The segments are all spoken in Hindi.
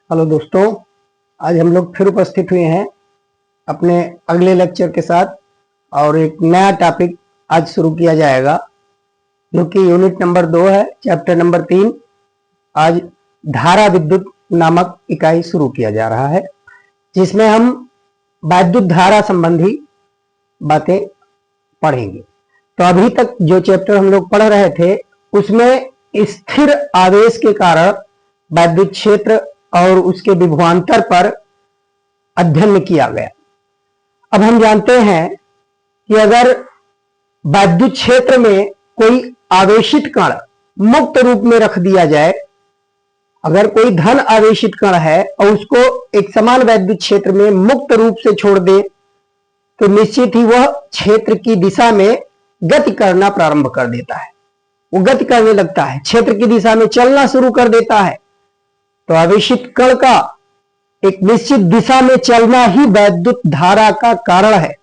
हेलो दोस्तों, आज हम लोग फिर उपस्थित हुए हैं अपने अगले लेक्चर के साथ और एक नया टॉपिक आज शुरू किया जाएगा जो कि यूनिट नंबर 2 है, चैप्टर नंबर 3। आज धारा विद्युत नामक इकाई शुरू किया जा रहा है जिसमें हम वैद्युत धारा संबंधी बातें पढ़ेंगे। तो अभी तक जो चैप्टर हम लोग पढ़ रहे थे उसमें स्थिर आवेश के कारण वैद्युत क्षेत्र और उसके विभवांतर पर अध्ययन किया गया। अब हम जानते हैं कि अगर वैद्युत क्षेत्र में कोई आवेशित कण मुक्त रूप में रख दिया जाए, अगर कोई धन आवेशित कण है और उसको एक समान वैद्युत क्षेत्र में मुक्त रूप से छोड़ दे तो निश्चित ही वह क्षेत्र की दिशा में गति करना प्रारंभ कर देता है। वो गति करने लगता है, क्षेत्र की दिशा में चलना शुरू कर देता है। तो आवेशित कण का एक निश्चित दिशा में चलना ही वैद्युत धारा का कारण है।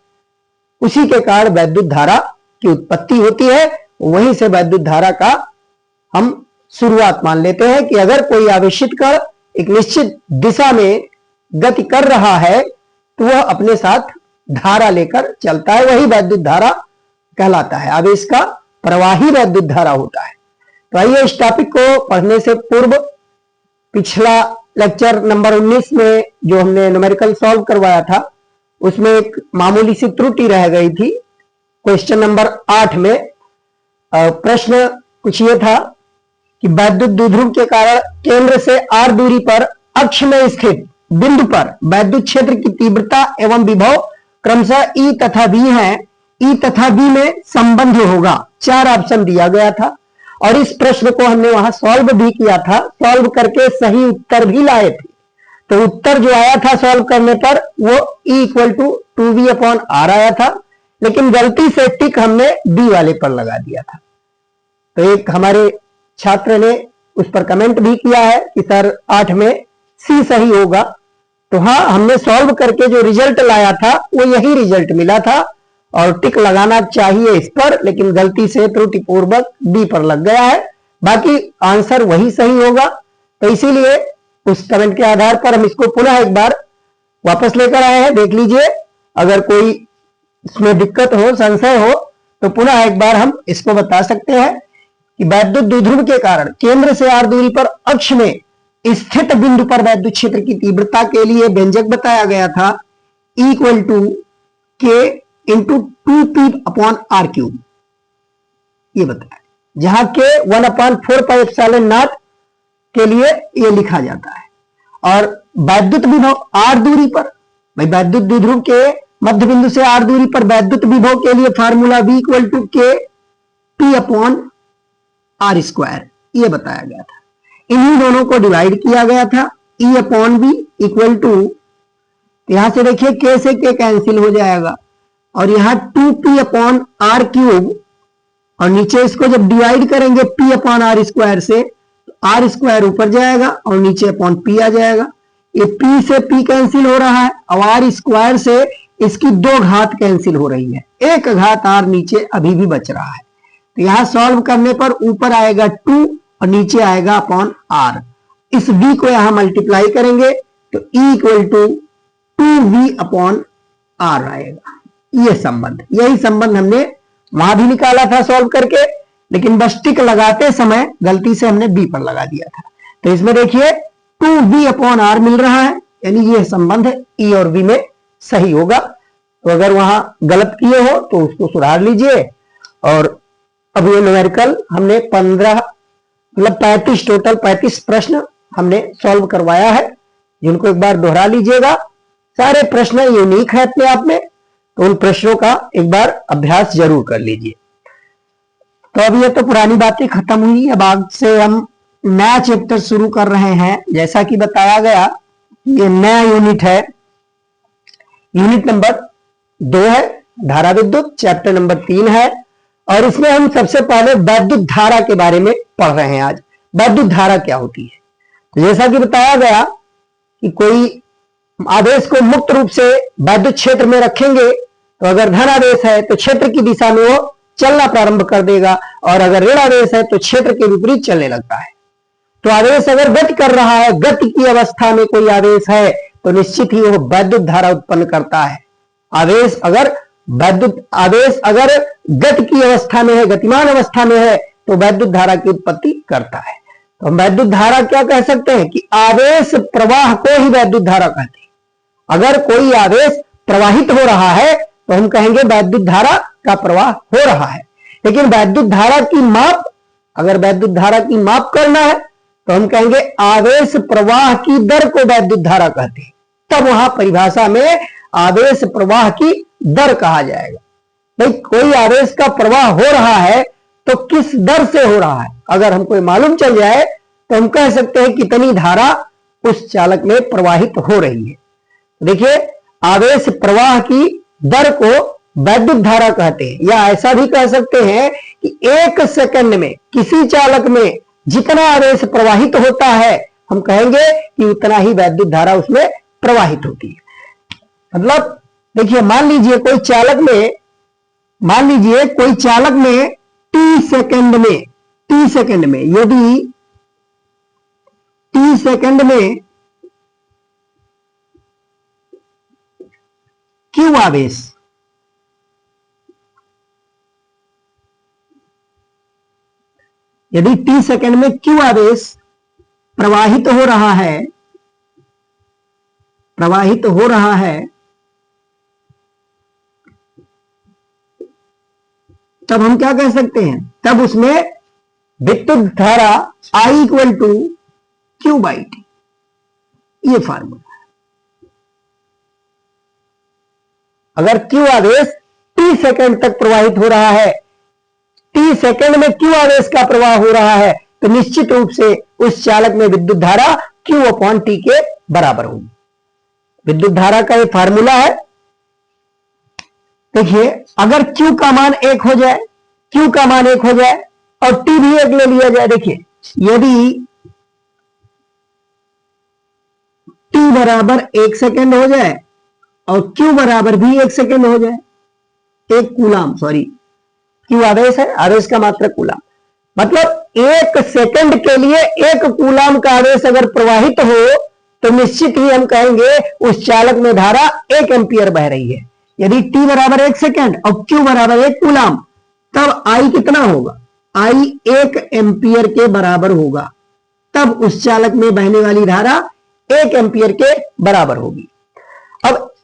उसी के कारण वैद्युत धारा की उत्पत्ति होती है। वहीं से वैद्युत धारा का हम शुरुआत मान लेते हैं कि अगर कोई आवेशित कण एक निश्चित दिशा में गति कर रहा है तो वह अपने साथ धारा लेकर चलता है, वही वैद्युत धारा कहलाता है। आवेश का प्रवाह ही वैद्युत धारा होता है। तो आइए इस टॉपिक को पढ़ने से पूर्व पिछला लेक्चर नंबर 19 में जो हमने न्यूमेरिकल सॉल्व करवाया था उसमें एक मामूली सी त्रुटि रह गई थी। क्वेश्चन नंबर 8 में प्रश्न कुछ ये था कि वैद्युत द्विध्रुव के कारण केंद्र से r दूरी पर अक्ष में स्थित बिंदु पर वैद्युत क्षेत्र की तीव्रता एवं विभव क्रमशः E तथा V है। E तथा V में संबंध होगा। 4 ऑप्शन दिया गया था और इस प्रश्न को हमने वहां सॉल्व भी किया था। सॉल्व करके सही उत्तर भी लाए थे। तो उत्तर जो आया था सॉल्व करने पर वो E = 2V/r आया था, लेकिन गलती से टिक हमने D वाले पर लगा दिया था। तो एक हमारे छात्र ने उस पर कमेंट भी किया है कि सर 8 में C सही होगा। तो हाँ, हमने सॉल्व करके जो रिजल्ट लाया था वो यही रिजल्ट मिला था और टिक लगाना चाहिए इस पर, लेकिन गलती से त्रुटिपूर्वक डी पर लग गया है। बाकी आंसर वही सही होगा। तो इसीलिए उस कमेंट के आधार पर हम इसको पुनः एक बार वापस लेकर आए हैं। देख लीजिए, अगर कोई इसमें दिक्कत हो, संशय हो तो पुनः एक बार हम इसको बता सकते हैं कि वैद्युत द्विध्रुव के कारण केंद्र से r दूरी पर अक्ष में स्थित बिंदु पर वैद्युत क्षेत्र की तीव्रता के लिए व्यंजक बताया गया था E = K × 2P/r3। ये बताया, जहां के 1/4πε0 के लिए ये लिखा जाता है। और वैद्युत विभव r दूरी पर, भाई वैद्युत द्विध्रुव के मध्य बिंदु से r दूरी पर वैद्युत विभव के लिए फार्मूला V = K P/r², ये बताया गया था। इन्हीं दोनों को डिवाइड किया गया था। E/V = यहां से देखिए K से K कैंसिल हो जाएगा और यहां 2P/r³ और नीचे इसको जब डिवाइड करेंगे P/r² से तो r² ऊपर जाएगा और नीचे P आ जाएगा। ये P से P कैंसिल हो रहा है और r² से इसकी 2 घात कैंसिल हो रही है, 1 घात r नीचे अभी भी बच रहा है। तो यहां सॉल्व करने पर ऊपर आएगा 2 और नीचे आएगा r। इस v को यहां मल्टीप्लाई करेंगे तो E = 2V/r आएगा। ये संबंध, यही संबंध हमने वहां भी निकाला था सॉल्व करके, लेकिन बस टिक लगाते समय गलती से हमने बी पर लगा दिया था। तो इसमें देखिए 2V/r मिल रहा है, यानी ये संबंध E और V में सही होगा। तो अगर वहां गलत किए हो तो उसको सुधार लीजिए। और अब ये न्यूमेरिकल हमने 35 टोटल 35 प्रश्न हमने सॉल्व करवाया है, जिनको एक बार दोहरा लीजिएगा। सारे प्रश्न यूनिक है अपने आप में, तो उन प्रश्नों का एक बार अभ्यास जरूर कर लीजिए। तो अब ये तो पुरानी बातें खत्म हुई। अब आज से हम नया चैप्टर शुरू कर रहे हैं। जैसा कि बताया गया, ये नया यूनिट है, यूनिट नंबर 2 है, धारा विद्युत, चैप्टर नंबर 3 है। और इसमें हम सबसे पहले वैद्युत धारा के बारे में पढ़ रहे हैं। आज वैद्युत धारा क्या होती है। तो जैसा कि बताया गया कि कोई आवेश को मुक्त रूप से वैद्युत क्षेत्र में रखेंगे तो अगर धन आवेश है तो क्षेत्र की दिशा में वो चलना प्रारंभ कर देगा और अगर ऋण आवेश है तो क्षेत्र के विपरीत चलने लगता है। तो आवेश अगर गति कर रहा है, गति की अवस्था में कोई आवेश है तो निश्चित ही वो वैद्युत धारा उत्पन्न करता है। आवेश अगर गति की अवस्था में है, गतिमान अवस्था में है, तो वैद्युत धारा की उत्पत्ति करता है। तो हम वैद्युत धारा क्या कह सकते हैं कि आवेश प्रवाह को ही वैद्युत धारा कहते हैं। अगर कोई आवेश प्रवाहित हो रहा है तो हम कहेंगे वैद्युत धारा का प्रवाह हो रहा है। लेकिन वैद्युत धारा की माप, अगर वैद्युत धारा की माप करना है तो हम कहेंगे आवेश प्रवाह की दर को वैद्युत धारा कहते हैं। तब वहां परिभाषा में आवेश प्रवाह की दर कहा जाएगा। भाई कोई आवेश का प्रवाह हो रहा है तो किस दर से हो रहा है, अगर हमको मालूम चल जाए तो हम कह सकते हैं कितनी धारा उस चालक में प्रवाहित हो रही है। देखिए, आवेश प्रवाह की दर को वैद्युत धारा कहते हैं, या ऐसा भी कह सकते हैं कि 1 सेकंड में किसी चालक में जितना आवेश प्रवाहित होता है हम कहेंगे कि उतना ही वैद्युत धारा उसमें प्रवाहित होती है। मतलब देखिए, मान लीजिए कोई चालक में टी सेकंड में यदि टी सेकंड में क्यू आवेश प्रवाहित हो रहा है तब हम क्या कह सकते हैं, तब उसमें विद्युत धारा I = Q/T, ये फार्मूला है। अगर Q आवेश T सेकंड तक प्रवाहित हो रहा है, T सेकंड में Q आवेश का प्रवाह हो रहा है, तो निश्चित रूप से उस चालक में विद्युत धारा Q/T के बराबर होगी। विद्युत धारा का ये फार्मूला है। देखिए, अगर Q का मान 1 हो जाए, और T भी 1 ले लिया जाए। देखिए, यदि T बराबर 1 सेकंड हो जाए और Q बराबर भी 1 सेकंड हो जाए, 1 कूलाम, Q आवेश है, आवेश का मात्रक कूलाम, मतलब 1 सेकंड के लिए 1 कूलाम का आवेश अगर प्रवाहित हो तो निश्चित ही हम कहेंगे उस चालक में धारा 1 एम्पियर बह रही है। यदि T बराबर 1 सेकंड और Q बराबर 1 कूलाम, तब I कितना होगा, I 1 एम्पियर के बराबर होगा। तब उस चालक में बहने वाली धारा 1 एम्पियर के बराबर होगी। अब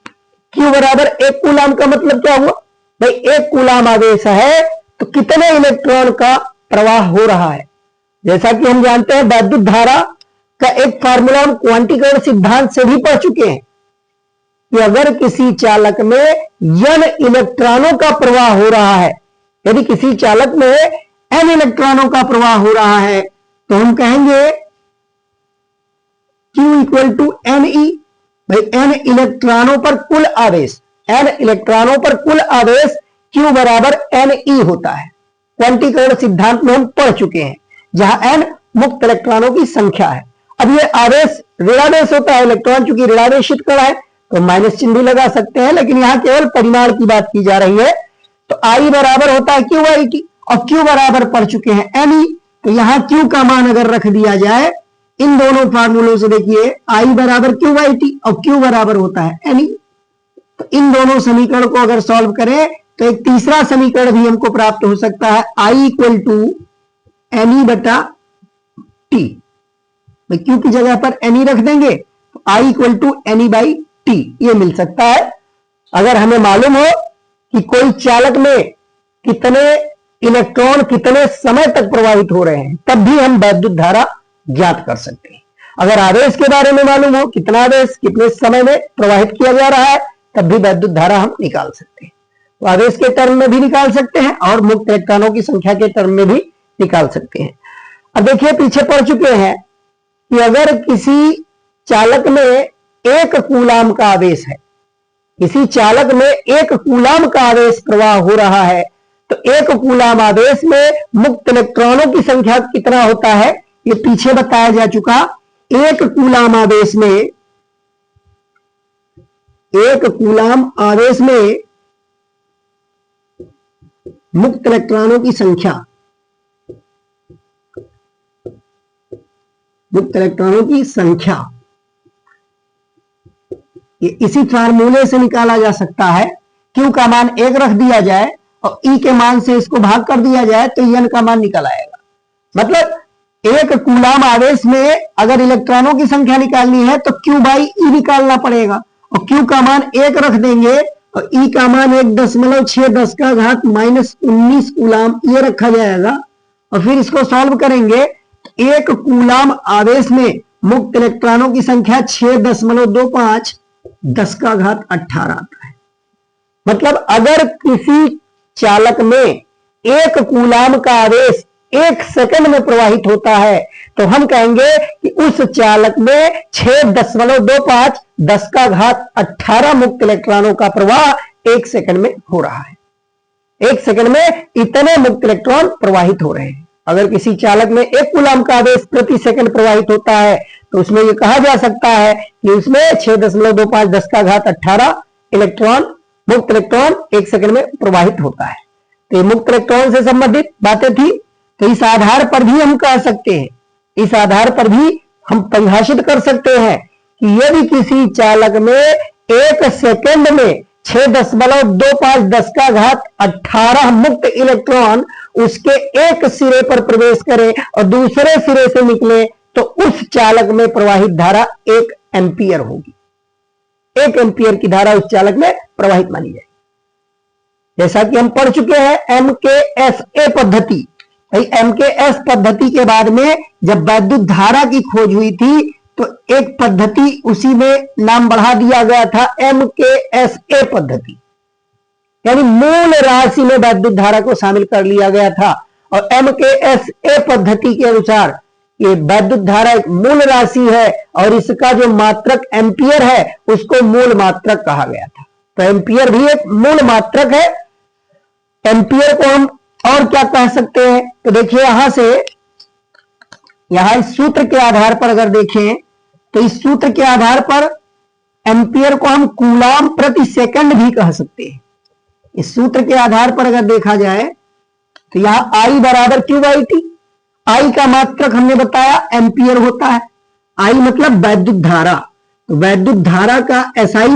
Q बराबर 1 कूलाम का मतलब क्या हुआ, भाई 1 कूलाम आवेश है तो कितने इलेक्ट्रॉन का प्रवाह हो रहा है। जैसा कि हम जानते हैं वैद्युत धारा का एक फार्मूला हम क्वांटीकरण सिद्धांत से भी पढ़ चुके हैं कि अगर किसी चालक में n इलेक्ट्रॉनों का प्रवाह हो रहा है, यदि किसी चालक में n इलेक्ट्रॉनों का प्रवाह हो रहा है तो हम कहेंगे Q = Ne। भाई n इलेक्ट्रॉनों पर कुल आवेश Q बराबर Ne होता है। क्वांटीकरण सिद्धांत में हम पढ़ चुके हैं, जहां n मुक्त इलेक्ट्रॉनों की संख्या है। अब ये आवेश ऋणावेश होता है, इलेक्ट्रॉन चूंकि ऋणावेशित कण है तो माइनस चिन्ह भी लगा सकते हैं, लेकिन यहां केवल परिमाण की बात की जा रही है। तो I बराबर होता है Q/T और Q बराबर पढ़ चुके हैं Ne, तो यहां Q का मान अगर रख दिया जाए इन दोनों फार्मूलों से, देखिए I बराबर Q/T और Q बराबर होता है Ne। तो इन दोनों समीकरण को अगर सॉल्व करें तो एक तीसरा समीकरण भी हमको प्राप्त हो सकता है, I = Ne/T। Q की जगह पर Ne रख देंगे तो I = Ne/T, ये मिल सकता है। अगर हमें मालूम हो कि कोई चालक में कितने इलेक्ट्रॉन कितने समय तक प्रवाहित हो रहे हैं, तब भी हम वैद्युत धारा ज्ञात कर सकते हैं। अगर आवेश के बारे में मालूम हो, कितना आवेश कितने समय में प्रवाहित किया जा रहा है, तब भी वैद्युत धारा हम निकाल सकते हैं। तो आवेश के टर्म में भी निकाल सकते हैं और मुक्त इलेक्ट्रॉनों की संख्या के टर्म में भी निकाल सकते हैं। अब देखिए, पीछे पढ़ चुके हैं कि अगर किसी चालक में 1 कूलाम का आवेश है, किसी चालक में 1 कूलाम का आवेश प्रवाह हो रहा है, तो 1 कूलाम आवेश में मुक्त इलेक्ट्रॉनों की संख्या कितना होता है, ये पीछे बताया जा चुका। 1 कूलाम आवेश में मुक्त इलेक्ट्रॉनों की संख्या मुक्त इलेक्ट्रॉनों की संख्या, ये इसी फार्मूले से निकाला जा सकता है। Q का मान 1 रख दिया जाए और E के मान से इसको भाग कर दिया जाए तो N का मान निकल आएगा। मतलब एक कूलाम आवेश में अगर इलेक्ट्रॉनों की संख्या निकालनी है तो Q बाई E निकालना पड़ेगा, और Q का मान 1 रख देंगे और E का मान 1.6 का घात -19 कूलाम ये रखा जाएगा, और फिर इसको सॉल्व करेंगे तो एक कूलाम आवेश में मुक्त इलेक्ट्रॉनों की संख्या 6.25 10 का घात 18 आता है। मतलब अगर किसी चालक में एक कूलाम का आवेश 1 सेकंड में प्रवाहित होता है तो हम कहेंगे कि उस चालक में 6.25 10 का घात 18 मुक्त इलेक्ट्रॉनों का प्रवाह 1 सेकंड में हो रहा है। 1 सेकंड में इतने मुक्त इलेक्ट्रॉन प्रवाहित हो रहे हैं। अगर किसी चालक में 1 कूलाम का आवेश प्रति सेकंड प्रवाहित होता है तो उसमें यह कहा जा सकता है कि उसमें 6.25 10 का घात 18 इलेक्ट्रॉन मुक्त इलेक्ट्रॉन 1 सेकंड में प्रवाहित होता है। तो ये मुक्त इलेक्ट्रॉन से संबंधित बातें थी। तो इस आधार पर भी हम कह सकते हैं, इस आधार पर भी हम परिभाषित कर सकते हैं कि यदि किसी चालक में 1 सेकंड में 6.25 10 का घात 18 मुक्त इलेक्ट्रॉन उसके एक सिरे पर प्रवेश करे और दूसरे सिरे से निकले तो उस चालक में प्रवाहित धारा 1 एम्पियर होगी। 1 एम्पियर की धारा उस चालक में प्रवाहित मानी जाएगी। जैसा कि हम पढ़ चुके हैं MKSA पद्धति। भाई MKS पद्धति के बाद में जब वैद्युत धारा की खोज हुई थी तो एक पद्धति उसी में नाम बढ़ा दिया गया था MKSA पद्धति, यानी मूल राशि में वैद्युत धारा को शामिल कर लिया गया था। और MKSA पद्धति के अनुसार ये वैद्युत धारा एक मूल राशि है और इसका जो मात्रक एम्पियर है उसको मूल मात्रक कहा गया था। तो एम्पियर भी एक मूल मात्रक है। एम्पियर को हम और क्या कह सकते हैं, तो देखिए यहां इस सूत्र के आधार पर अगर देखें तो इस सूत्र के आधार पर एम्पियर को हम कूलाम प्रति सेकंड भी कह सकते हैं। इस सूत्र के आधार पर अगर देखा जाए तो यहां I बराबर Q बाई T, I का मात्रक हमने बताया एम्पियर होता है। I मतलब वैद्युत धारा, तो वैद्युत धारा का SI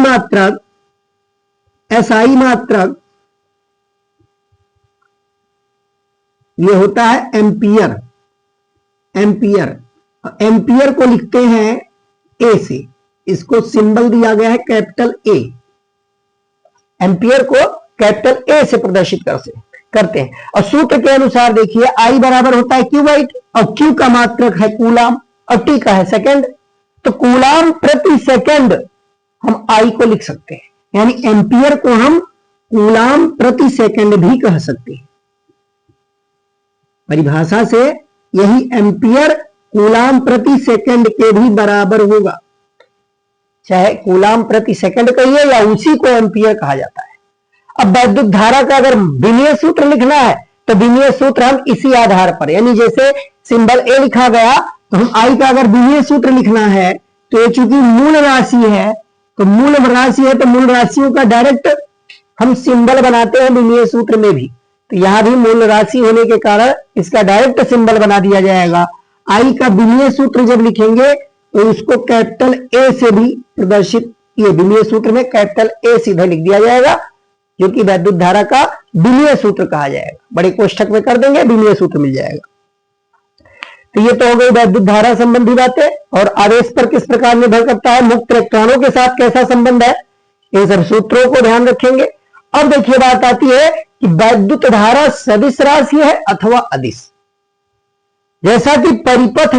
मात्रक ये होता है एम्पियर। एम्पियर को लिखते हैं A से, इसको सिंबल दिया गया है कैपिटल A। एम्पियर को कैपिटल A से प्रदर्शित करते हैं। और सूत्र के अनुसार देखिए I बराबर होता है Q बाई T, और Q का मात्रक है कूलाम और T का है सेकंड। तो कूलाम प्रति सेकंड हम I को लिख सकते हैं, यानी एम्पियर को हम कूलाम प्रति सेकंड भी कह सकते हैं। परिभाषा से यही एम्पियर कूलाम प्रति सेकंड के भी बराबर होगा, चाहे कूलाम प्रति सेकंड कहिए या उसी को एम्पियर कहा जाता है। अब वैद्युत धारा का अगर विमीय सूत्र लिखना है तो विमीय सूत्र हम इसी आधार पर, यानी जैसे सिंबल A लिखा गया तो हम I का अगर विमीय सूत्र लिखना है तो ये चूंकि मूल राशि है तो मूल राशियों का डायरेक्ट हम सिंबल बनाते हैं विमीय सूत्र में भी। तो यहां भी मूल राशि होने के कारण इसका डायरेक्ट सिंबल बना दिया जाएगा। I का विमीय सूत्र जब लिखेंगे तो इसको कैपिटल A से भी प्रदर्शित, ये विमीय सूत्र में कैपिटल A सीधा लिख दिया जाएगा जो कि वैद्युत धारा का विमीय सूत्र कहा जाएगा। बड़े कोष्ठक में कर देंगे, विमीय सूत्र मिल जाएगा। तो ये तो हो गई वैद्युत धारा संबंधी बातें। और आवेश पर किस प्रकार निर्भर करता है, मुक्त इलेक्ट्रॉनों के साथ कैसा संबंध है, इन सब सूत्रों को ध्यान रखेंगे। अब देखिए बात आती है कि वैद्युत धारा सदिश राशि है अथवा अदिश। जैसा कि परिपथ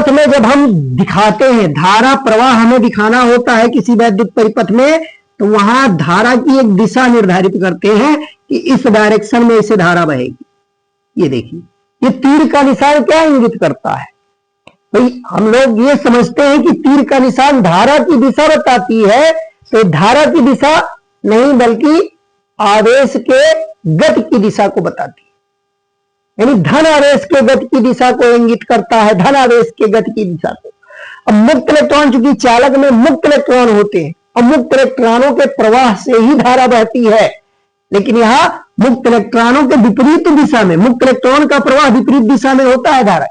में जब हम दिखाते हैं धारा प्रवाह हमें दिखाना होता है किसी वैद्युत परिपथ में, तो वहां धारा की एक दिशा निर्धारित करते हैं कि इस डायरेक्शन में इसे धारा बहेगी। ये देखिए ये तीर का निशान क्या इंगित करता है, भाई हम लोग ये समझते हैं कि तीर का निशान धारा की दिशा बताती है, तो धारा की दिशा नहीं बल्कि आवेश के गति की दिशा को बताती है, यानी धन आवेश के गति की दिशा को इंगित करता है, धन आवेश के गति की दिशा को। अब मुक्त इलेक्ट्रॉन चूंकि चालक में मुक्त इलेक्ट्रॉन होते हैं और मुक्त इलेक्ट्रॉनों के प्रवाह से ही धारा बहती है, लेकिन यहां मुक्त इलेक्ट्रॉनों के विपरीत दिशा में, मुक्त इलेक्ट्रॉन का प्रवाह विपरीत दिशा में होता है धारा।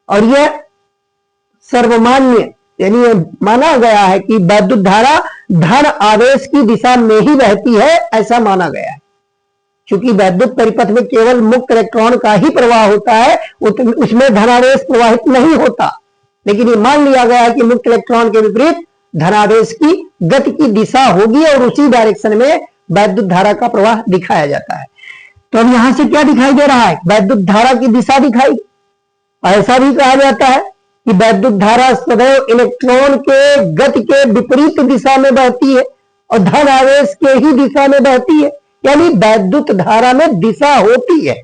और यह सर्वमान्य यानी माना गया है कि वैद्युत धारा धन आवेश की दिशा में ही बहती है, ऐसा माना गया है। क्योंकि वैद्युत परिपथ में केवल मुक्त इलेक्ट्रॉन का ही प्रवाह होता है, उसमें धनावेश प्रवाहित नहीं होता। लेकिन ये मान लिया गया है कि मुक्त इलेक्ट्रॉन के विपरीत धनावेश की गति की दिशा होगी और उसी डायरेक्शन में वैद्युत धारा का प्रवाह दिखाया जाता है। तो अब यहां से क्या दिखाई दे रहा है? वैद्युत धारा की दिशा दिखाई। ऐसा भी कहा जाता है कि वैद्युत धारा सदैव इलेक्ट्रॉन के गति के विपरीत दिशा में बहती है और धन आवेश के ही दिशा में बहती है, यानी वैद्युत धारा में दिशा होती है।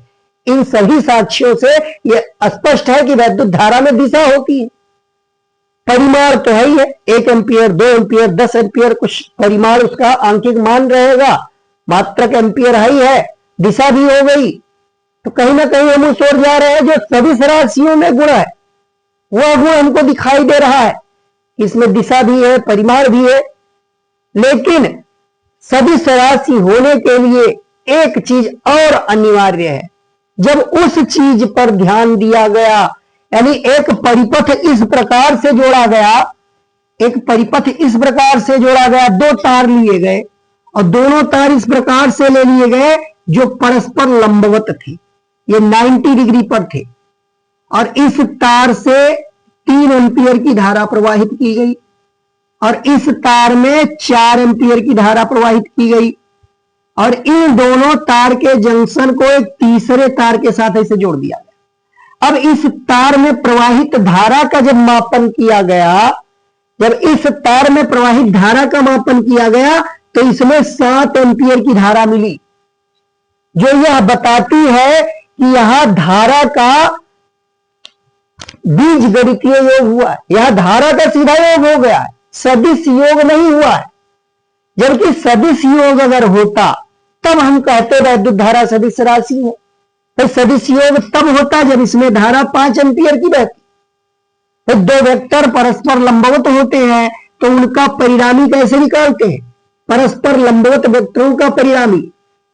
इन सभी साक्ष्यों से यह स्पष्ट है कि वैद्युत धारा में दिशा होती है। परिमाण तो है ही है, 1 एम्पियर, 2 एम्पियर, 10 एम्पियर, कुछ परिमाण उसका आंकिक मान रहेगा, मात्रक एम्पियर है ही है, दिशा भी हो गई। तो कहीं ना कहीं हम उस ओर जा रहे हैं जो सभी राशियों में गुण है, वह गुण हमको दिखाई दे रहा है। इसमें दिशा भी है, परिमाण भी है। लेकिन सभी राशि होने के लिए एक चीज और अनिवार्य है। जब उस चीज पर ध्यान दिया गया, यानी एक परिपथ इस प्रकार से जोड़ा गया, एक परिपथ इस प्रकार से जोड़ा गया, 2 तार लिए गए और दोनों तार इस प्रकार से ले लिए गए जो परस्पर लंबवत थे, ये 90 डिग्री पर थे, और इस तार से 3 एम्पियर की धारा प्रवाहित की गई और इस तार में 4 एम्पियर की धारा प्रवाहित की गई और इन दोनों तार के जंक्शन को एक तीसरे तार के साथ ऐसे जोड़ दिया गया। अब इस तार में प्रवाहित धारा का जब मापन किया गया, जब इस तार में प्रवाहित धारा का मापन किया गया तो इसमें 7 एम्पियर की धारा मिली, जो यह बताती है कि यहां धारा का बीज गणितीय योग हुआ है, यह धारा का सीधा योग हो गया है, सदिश योग नहीं हुआ है। जबकि सदिश योग अगर होता तब हम कहते वैद्युत धारा सदिश राशि है। तो सदिश योग तब होता जब इसमें धारा 5 एम्पियर की बहती। तो 2 वेक्टर परस्पर लंबवत होते हैं तो उनका परिणामी कैसे निकालते हैं? परस्पर लंबवत वेक्टरों का परिणामी,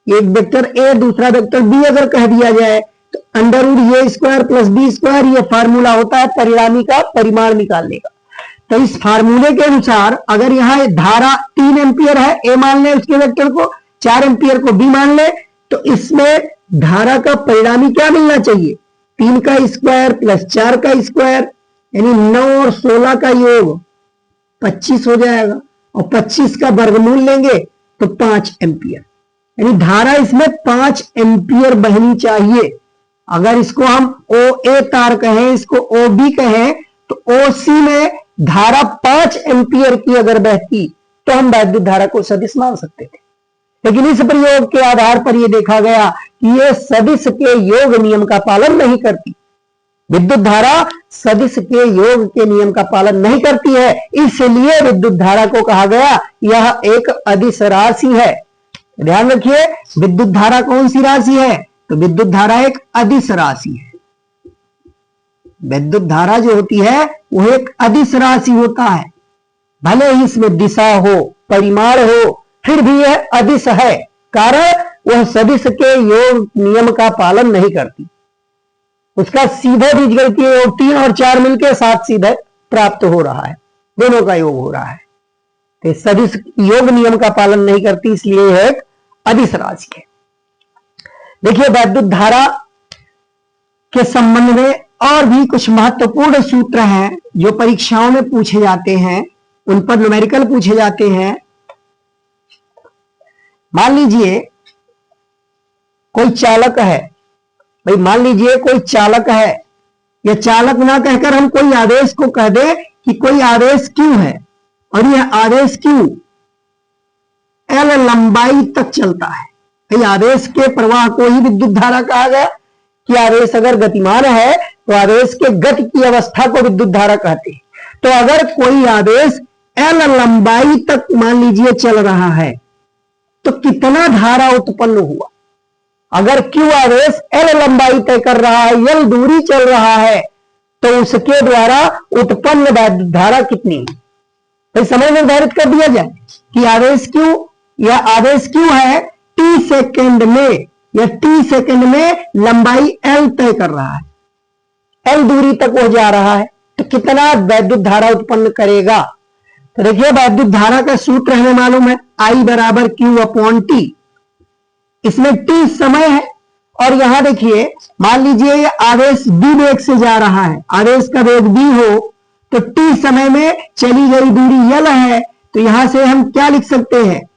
एक वेक्टर ए दूसरा वेक्टर बी अगर कह दिया जाए तो √a² + b², यह फार्मूला होता है परिणामी का परिमाण निकालने का। तो इस फार्मूले के अनुसार अगर यहाँ धारा 3 एम्पियर है, ए मान ले उसके वेक्टर को, 4 एम्पियर को बी मान ले, तो इसमें धारा का परिणामी क्या मिलना चाहिए? 3 का स्क्वायर + 4 का स्क्वायर, यानी 9 और 16 का योग 25 हो जाएगा और 25 का वर्गमूल लेंगे तो 5 एम्पियर, यानी धारा इसमें 5 एम्पियर बहनी चाहिए। अगर इसको हम OA तार कहें, इसको OB कहें, तो OC में धारा 5 एम्पियर की अगर बहती तो हम वैद्युत धारा को सदिश मान सकते थे। लेकिन इस प्रयोग के आधार पर यह देखा गया कि यह सदिश के योग नियम का पालन नहीं करती। विद्युत धारा सदिश के योग के नियम का पालन नहीं करती है, इसलिए विद्युत धारा को कहा गया यह एक अदिश राशि है। ध्यान रखिए, विद्युत धारा कौन सी राशि है? तो विद्युत धारा एक अदिश राशि है। विद्युत धारा जो होती है वह एक अदिश राशि होता है, भले ही इसमें दिशा हो, परिमाण हो, फिर भी यह अदिश है, कारण वह सदिश के योग नियम का पालन नहीं करती। उसका सीधे बीजगणितीय योग 3 और 4 मिलकर 7 सीधे प्राप्त हो रहा है, दोनों का योग हो रहा है। तो सदिश योग नियम का पालन नहीं करती, इसलिए यह एक अदिश राशि है। देखिए, वैद्युत धारा के संबंध में और भी कुछ महत्वपूर्ण सूत्र हैं जो परीक्षाओं में पूछे जाते हैं, उन पर न्यूमेरिकल पूछे जाते हैं। मान लीजिए कोई चालक है, भाई मान लीजिए कोई चालक है, या चालक ना कहकर हम कोई आवेश को कह दे कि कोई आवेश क्यू है और यह आवेश क्यू L लंबाई तक चलता है। भाई आवेश के प्रवाह को ही विद्युत धारा कहा गया कि आवेश अगर गतिमान है तो आवेश के गति की अवस्था को विद्युत धारा कहते हैं। तो अगर कोई आवेश L लंबाई तक मान लीजिए चल रहा है तो कितना धारा उत्पन्न हुआ? अगर Q आवेश L लंबाई तय कर रहा है, L दूरी चल रहा है, तो उसके द्वारा उत्पन्न वैद्युत धारा कितनी है? तो समय निर्धारित कर दिया जाए कि आवेश Q या आवेश Q है T सेकंड में, या T सेकंड में लंबाई L तय कर रहा है। L दूरी तक वो जा रहा है तो कितना वैद्युत धारा उत्पन्न करेगा। तो देखिए वैद्युत धारा का सूत्र हमें मालूम है, I बराबर Q अपॉन T। इसमें T समय है और यहां देखिए मान लीजिए ये आवेश B वेग से जा रहा है, आवेश का वेग B हो तो T समय में चली गई दूरी L है, तो यहां से हम क्या लिख सकते हैं,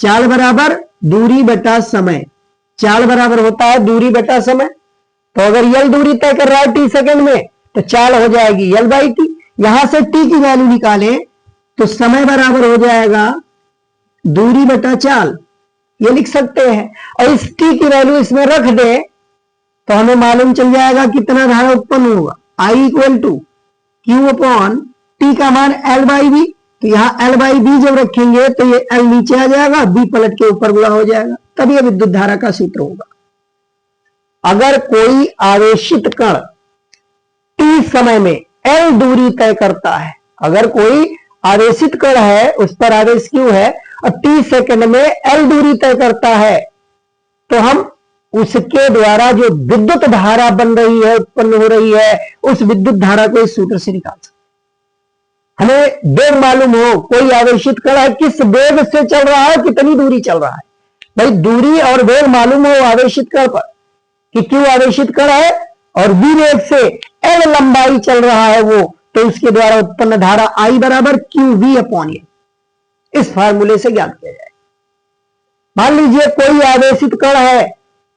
चाल बराबर दूरी बटा समय। चाल बराबर होता है दूरी बटा समय, तो अगर L दूरी तय कर रहा है T सेकंड में तो चाल हो जाएगी L बाई T। यहां से T की वैल्यू निकालें तो समय बराबर हो जाएगा दूरी बटा चाल, ये लिख सकते हैं। और इस T की वैल्यू इसमें रख दे तो हमें मालूम चल जाएगा कितना धारा उत्पन्न होगा, I equal to Q upon T का मान L बाई बी। तो यहां L बाई बी जब रखेंगे तो ये L नीचे आ जाएगा, B पलट के ऊपर गुणा हो जाएगा, तब ये विद्युत धारा का सूत्र होगा। अगर कोई आवेशित कण T समय में L दूरी तय करता है, अगर कोई आवेशित कण है उस पर आवेश Q है और T सेकंड में L दूरी तय करता है, तो हम उसके द्वारा जो विद्युत धारा बन रही है, उत्पन्न हो रही है, उस विद्युत धारा को इस सूत्र से निकाल सकते। हमें वेग मालूम हो, कोई आवेशित कण है किस वेग से चल रहा है, कितनी दूरी चल रहा है, भाई दूरी और वेग मालूम हो आवेशित कण पर कि Q आवेशित कण है और V वेग से L लंबाई चल रहा है वो, तो उसके द्वारा उत्पन्न धारा I बराबर QV अपॉन ए, इस फार्मूले से ज्ञात किया जाए। मान लीजिए कोई आवेशित कण है,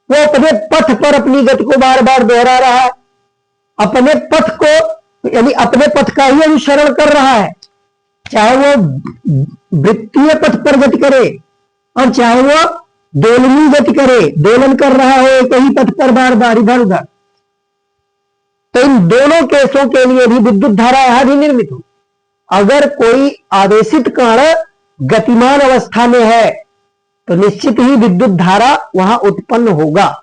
वो अपने पथ पर अपनी गति को बार बार दोहरा रहा है, अपने पथ को यानी अपने पथ का ही अनुसरण कर रहा है, चाहे वो वृत्तीय पथ पर गति करे और चाहे वो दोलनी गति करे, दोलन कर रहा हो एक ही पथ पर बार बार इधर उधर, तो इन दोनों केसों के लिए भी विद्युत धारा यहां भी निर्मित हो। अगर कोई आवेशित कण गतिमान अवस्था में है तो निश्चित ही विद्युत धारा वहां उत्पन्न होगा।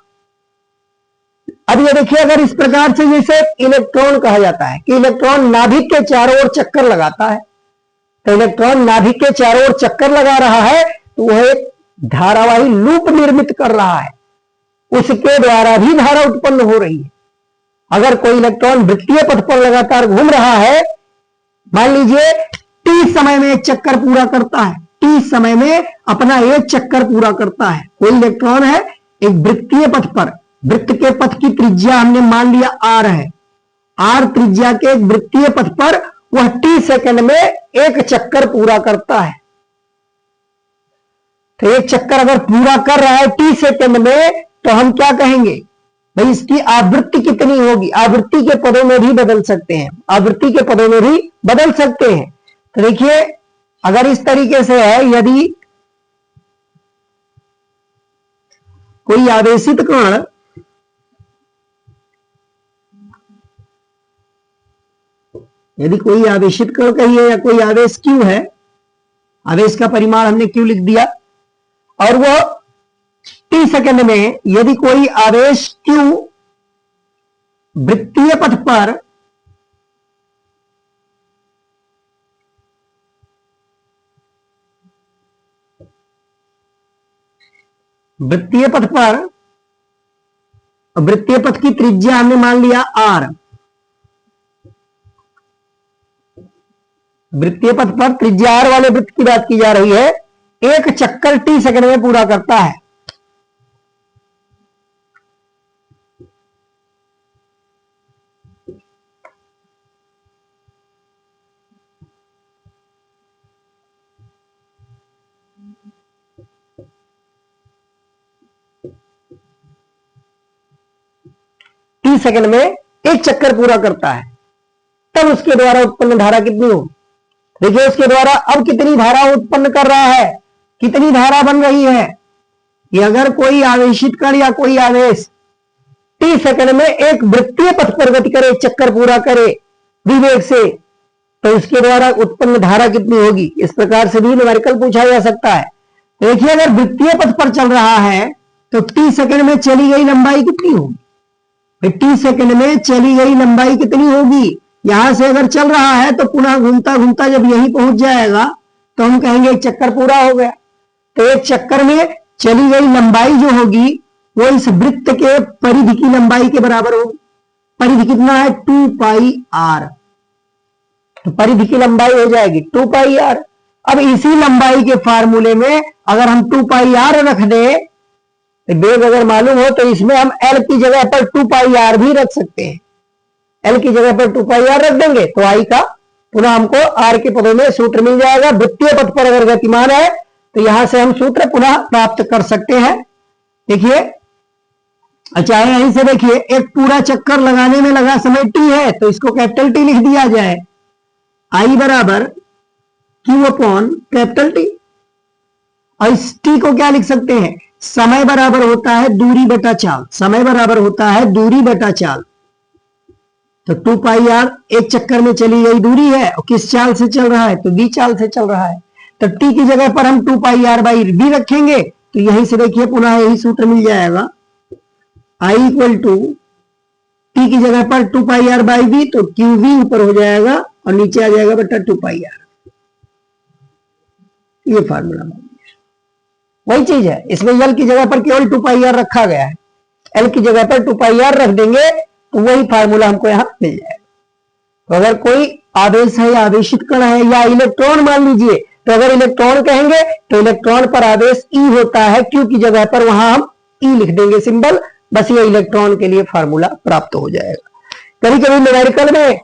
अब ये देखिए, अगर इस प्रकार से जैसे इलेक्ट्रॉन कहा जाता है कि इलेक्ट्रॉन नाभिक के चारों ओर चक्कर लगाता है, तो इलेक्ट्रॉन नाभिक के चारों ओर चक्कर लगा रहा है तो वह एक धारावाही लूप निर्मित कर रहा है, उसके द्वारा भी धारा उत्पन्न हो रही है। अगर कोई इलेक्ट्रॉन वृत्तीय पथ पर लगातार घूम रहा है, मान लीजिए T समय में एक चक्कर पूरा करता है, T समय में अपना एक चक्कर पूरा करता है, कोई इलेक्ट्रॉन है एक वृत्तीय पथ पर, वृत्त के पथ की त्रिज्या हमने मान लिया R है, R त्रिज्या के एक वृत्तीय पथ पर वह T सेकंड में एक चक्कर पूरा करता है। तो एक चक्कर अगर पूरा कर रहा है T सेकंड में तो हम क्या कहेंगे, भाई इसकी आवृत्ति कितनी होगी, आवृत्ति के पदों में भी बदल सकते हैं, आवृत्ति के पदों में भी बदल सकते हैं। तो देखिए अगर इस तरीके से है, यदि कोई आवेशित कण कहिए या कोई आवेश Q है, आवेश का परिमाण हमने Q लिख दिया, और वो T सेकंड में यदि कोई आवेश Q वृत्तीय पथ पर वृत्तीय पथ की त्रिज्या हमने मान लिया R, वृत्तीय पथ पर त्रिज्या R वाले वृत्त की बात की जा रही है, एक चक्कर T सेकंड में पूरा करता है। T सेकंड में एक चक्कर पूरा करता है, तब उसके द्वारा उत्पन्न धारा कितनी होगी। देखिए उसके द्वारा अब कितनी धारा उत्पन्न कर रहा है, कितनी धारा बन रही है। ये अगर कोई आवेशित कण या कोई आवेश T सेकंड में एक वृत्तीय पथ पर गति करे, एक चक्कर पूरा करे विवेग से, तो उसके द्वारा उत्पन्न धारा कितनी होगी, इस प्रकार से भी न्यूमेरिकल पूछा जा सकता है। देखिए अगर वृत्तीय पथ पर चल रहा है तो T सेकंड में चली गई लंबाई कितनी होगी, T सेकंड में चली गई लंबाई कितनी होगी। यहां से अगर चल रहा है तो पुनः घूमता घूमता जब यहीं पहुंच जाएगा तो हम कहेंगे एक चक्कर पूरा हो गया। तो एक चक्कर में चली गई लंबाई जो होगी वो इस वृत्त के परिधि की लंबाई के बराबर होगी। परिधि कितना है 2πr, तो परिधि की लंबाई हो जाएगी 2πr। अब इसी लंबाई के फार्मूले में अगर हम 2πr रख दें, बेग अगर मालूम हो तो इसमें हम l की जगह पर 2πr भी रख सकते हैं। l की जगह पर 2πr रख देंगे तो i का पुनः हमको r के पदों में सूत्र मिल जाएगा। वृत्तीय पथ पर अगर गतिमान है तो यहां से हम सूत्र पुनः प्राप्त कर सकते हैं। देखिए, अच्छा यहीं से देखिए, एक पूरा चक्कर लगाने में लगा समय t है तो इसको कैपिटल T लिख दिया जाए, i बराबर Q अपॉन कैपिटल T। और इस t को क्या लिख सकते हैं, समय बराबर होता है दूरी बटा चाल, समय बराबर होता है दूरी बटा चाल। तो 2πr एक चक्कर में चली गई दूरी है, और किस चाल से चल रहा है, तो v चाल से चल रहा है। तो t की जगह पर हम 2πr/v रखेंगे तो यहीं से देखिए पुनः यही सूत्र मिल जाएगा, i इक्वल टू t की जगह पर 2πr/v, तो qv ऊपर हो जाएगा और नीचे आ जाएगा बटा 2πr। ये फार्मूला वही चीज है, इसमें l की जगह पर केवल 2πr रखा गया है, l की जगह पर 2πr रख देंगे तो वही फार्मूला हमको यहां मिल जाएगा। तो अगर कोई आवेश है या आवेशित कण है या इलेक्ट्रॉन मान लीजिए, तो अगर इलेक्ट्रॉन कहेंगे तो इलेक्ट्रॉन पर आवेश E होता है, Q की जगह पर वहां हम E लिख देंगे सिंबल, बस ये इलेक्ट्रॉन के लिए फार्मूला प्राप्त हो जाएगा। कभी कभी न्यूमेरिकल में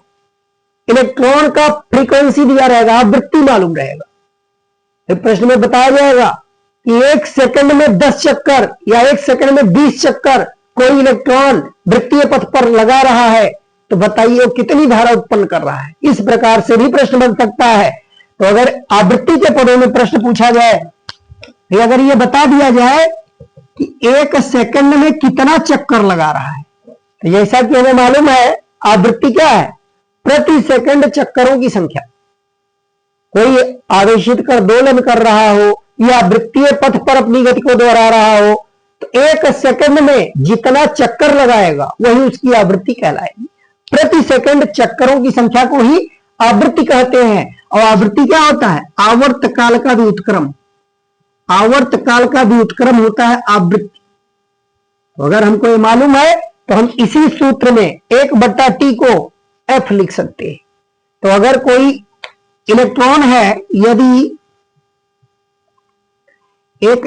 इलेक्ट्रॉन का फ्रीक्वेंसी दिया रहेगा, आवृत्ति मालूम रहेगा, तो प्रश्न में बताया जाएगा कि 1 सेकंड में 10 चक्कर या 1 सेकंड में 20 चक्कर कोई इलेक्ट्रॉन वृत्तीय पथ पर लगा रहा है, तो बताइए वो कितनी धारा उत्पन्न कर रहा है। इस प्रकार से भी प्रश्न बन सकता है। तो अगर आवृत्ति के पदों में प्रश्न पूछा जाए, तो अगर ये बता दिया जाए कि 1 सेकंड में कितना चक्कर लगा रहा है, तो जैसा कि हमें मालूम है आवृत्ति क्या है, प्रति सेकंड चक्करों की संख्या। कोई आवेशित कर दोलन कर रहा हो या वृत्तीय पथ पर अपनी गति को दोहरा रहा हो, तो 1 सेकंड में जितना चक्कर लगाएगा वही उसकी आवृत्ति कहलाएगी। प्रति सेकंड चक्करों की संख्या को ही आवृत्ति कहते हैं। और आवृत्ति क्या होता है, आवर्त काल का व्युत्क्रम, आवर्त काल का व्युत्क्रम होता है आवृत्ति। तो अगर हमको ये मालूम है तो हम इसी सूत्र में 1/t को f लिख सकते हैं। तो अगर कोई इलेक्ट्रॉन है, यदि एक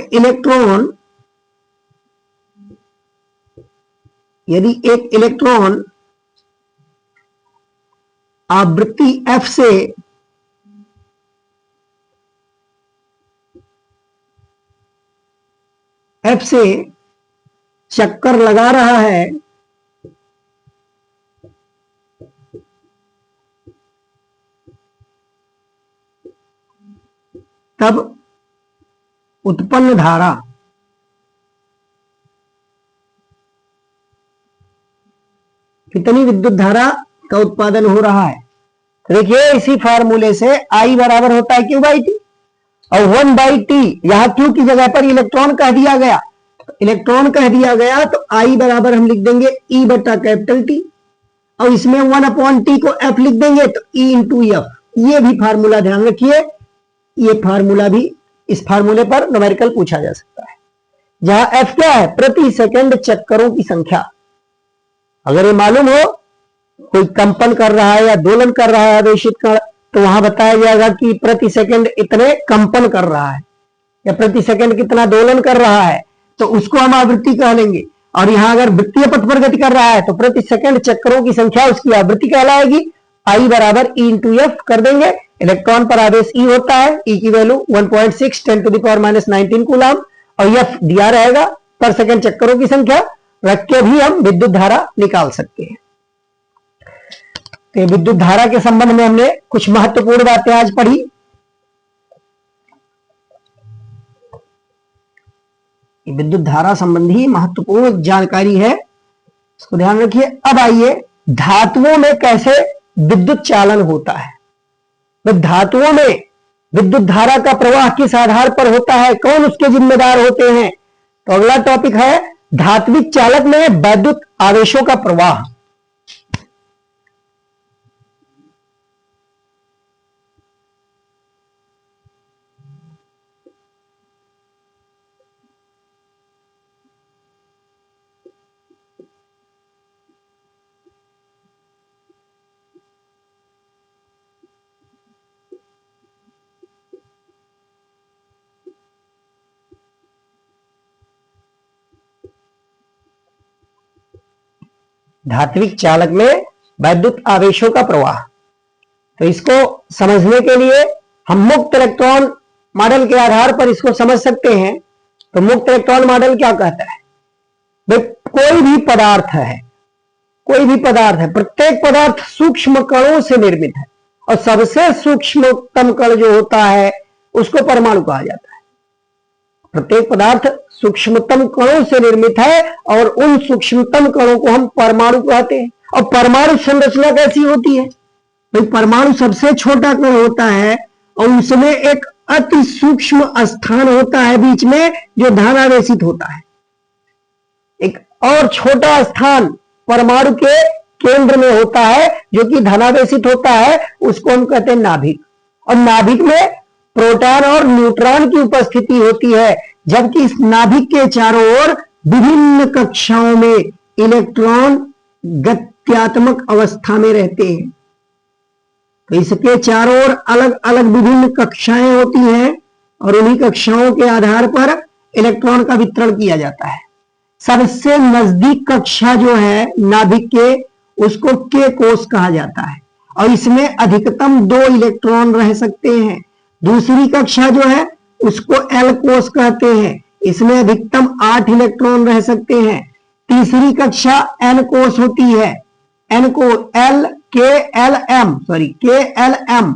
इलेक्ट्रॉन आवृत्ति f से चक्कर लगा रहा है, तब उत्पन्न धारा कितनी विद्युत धारा का उत्पादन हो रहा है। तो देखिए इसी फार्मूले से I बराबर होता है Q/T, और 1/T यहां Q की जगह पर इलेक्ट्रॉन कह दिया गया, इलेक्ट्रॉन कह दिया गया तो I बराबर हम लिख देंगे E बटा कैपिटल T, और इसमें 1/T को F लिख देंगे तो E इंटू F। ये भी फार्मूला ध्यान रखिए, ये फार्मूला भी, इस फार्मूले पर न्यूमेरिकल पूछा जा सकता है, जहां F क्या है, प्रति सेकंड चक्करों की संख्या। अगर ये मालूम हो कोई कंपन कर रहा है या दोलन कर रहा है आवेशित कण, तो वहां बताया जाएगा कि प्रति सेकंड इतने कंपन कर रहा है या प्रति सेकंड कितना दोलन कर रहा है, तो उसको हम आवृत्ति कह लेंगे। और यहां अगर वृत्तीय पथ पर गति कर रहा है तो प्रति सेकंड चक्करों की संख्या उसकी आवृत्ति कहलाएगी। I बराबर E इंटू एफ कर देंगे। इलेक्ट्रॉन पर आवेश E होता है, E की वैल्यू 1.6 10⁻⁻19 कूलम, और F दिया रहेगा पर सेकंड चक्करों की संख्या, रख के भी हम विद्युत धारा निकाल सकते हैं। तो विद्युत धारा के संबंध में हमने कुछ महत्वपूर्ण बातें आज पढ़ी। विद्युत धारा संबंधी महत्वपूर्ण जानकारी है, इसको ध्यान रखिए। अब आइए धातुओं में कैसे विद्युत चालन होता है। तो धातुओं में विद्युत धारा का प्रवाह किस आधार पर होता है, कौन उसके जिम्मेदार होते हैं। तो अगला टॉपिक है धात्विक चालक में वैद्युत आवेशों का प्रवाह। धात्विक चालक में वैद्युत आवेशों का प्रवाह। तो इसको समझने के लिए हम मुक्त इलेक्ट्रॉन मॉडल के आधार पर इसको समझ सकते हैं। तो मुक्त इलेक्ट्रॉन मॉडल क्या कहता है? भाई कोई भी पदार्थ है, कोई भी पदार्थ है, प्रत्येक पदार्थ सूक्ष्म कणों से निर्मित है और सबसे सूक्ष्मतम कण जो होता है उसको परमाणु कहा जाता है। प्रत्येक पदार्थ सूक्ष्मतम कणों से निर्मित है और उन सूक्ष्मतम कणों को हम परमाणु कहते हैं। और परमाणु संरचना कैसी होती है? भाई परमाणु सबसे छोटा कण होता है और उसमें एक अति सूक्ष्म स्थान होता है बीच में जो धनावेशित होता है। एक और छोटा स्थान परमाणु के केंद्र में होता है जो कि धनावेशित होता है, उसको हम कहते हैं नाभिक। और नाभिक में प्रोटॉन और न्यूट्रॉन की उपस्थिति होती है, जबकि इस नाभिक के चारों ओर विभिन्न कक्षाओं में इलेक्ट्रॉन गत्यात्मक अवस्था में रहते हैं। तो इसके चारों ओर अलग अलग विभिन्न कक्षाएं होती हैं और उन्हीं कक्षाओं के आधार पर इलेक्ट्रॉन का वितरण किया जाता है। सबसे नजदीक कक्षा जो है नाभिक के, उसको के कोष कहा जाता है और इसमें अधिकतम 2 इलेक्ट्रॉन रह सकते हैं। दूसरी कक्षा जो है उसको एल कोष कहते हैं, इसमें अधिकतम 8 इलेक्ट्रॉन रह सकते हैं। तीसरी कक्षा एन कोष होती है, एन को एल के एल एम,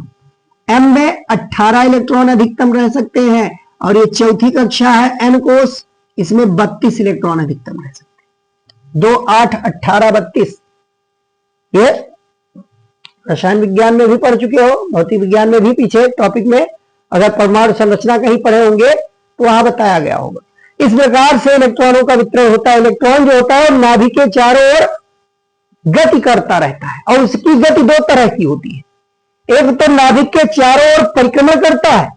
एम में 18 इलेक्ट्रॉन अधिकतम रह सकते हैं। और ये चौथी कक्षा है एन कोष, इसमें 32 इलेक्ट्रॉन अधिकतम रह सकते हैं। 2, 8, 18, 32। ये रसायन विज्ञान में भी पढ़ चुके हो, भौतिक विज्ञान में भी पीछे टॉपिक में अगर परमाणु संरचना कहीं पढ़े होंगे तो वहां बताया गया होगा। इस प्रकार से इलेक्ट्रॉनों का वितरण होता है। इलेक्ट्रॉन जो होता है नाभिक के चारों ओर गति करता रहता है और उसकी गति 2 तरह की होती है। एक तो नाभिक के चारों ओर परिक्रमण करता है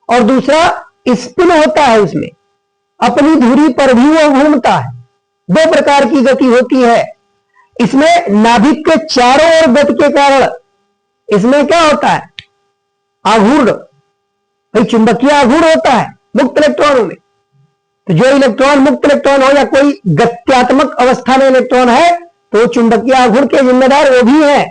और दूसरा स्पिन होता है, उसमें अपनी धुरी पर भी वो घूमता है। 2 प्रकार की गति होती है। इसमें नाभिक के चारों ओर गति के कारण इसमें क्या होता है? आघूर्ण, भाई चुंबकीय आघूर्ण होता है मुक्त इलेक्ट्रॉनों में। तो जो इलेक्ट्रॉन मुक्त इलेक्ट्रॉन हो या कोई गत्यात्मक अवस्था में इलेक्ट्रॉन है तो चुंबकीय आघूर्ण के जिम्मेदार वो भी है।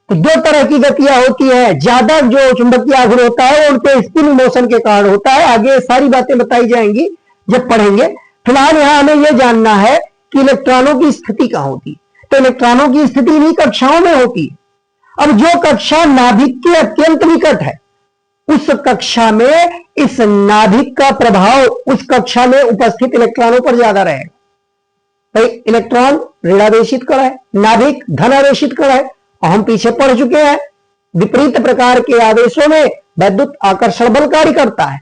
तो 2 तरह की गतियां होती है। ज्यादा जो चुंबकीय आघूर्ण होता है वो उनके स्पिन मोशन के कारण होता है। आगे सारी बातें बताई जाएंगी जब पढ़ेंगे। फिलहाल यहां हमें यह जानना है कि इलेक्ट्रॉनों की स्थिति कहां होती है। तो इलेक्ट्रॉनों की स्थिति इन्हीं कक्षाओं में होती है। अब जो कक्षा नाभिक के अत्यंत निकट है उस कक्षा में इस नाभिक का प्रभाव उस कक्षा में उपस्थित इलेक्ट्रॉनों पर ज्यादा रहेगा। भाई इलेक्ट्रॉन ऋणावेशित कण है, नाभिक धनावेशित कण है और हम पीछे पढ़ चुके हैं विपरीत प्रकार के आवेशों में वैद्युत आकर्षण बल कार्य करता है।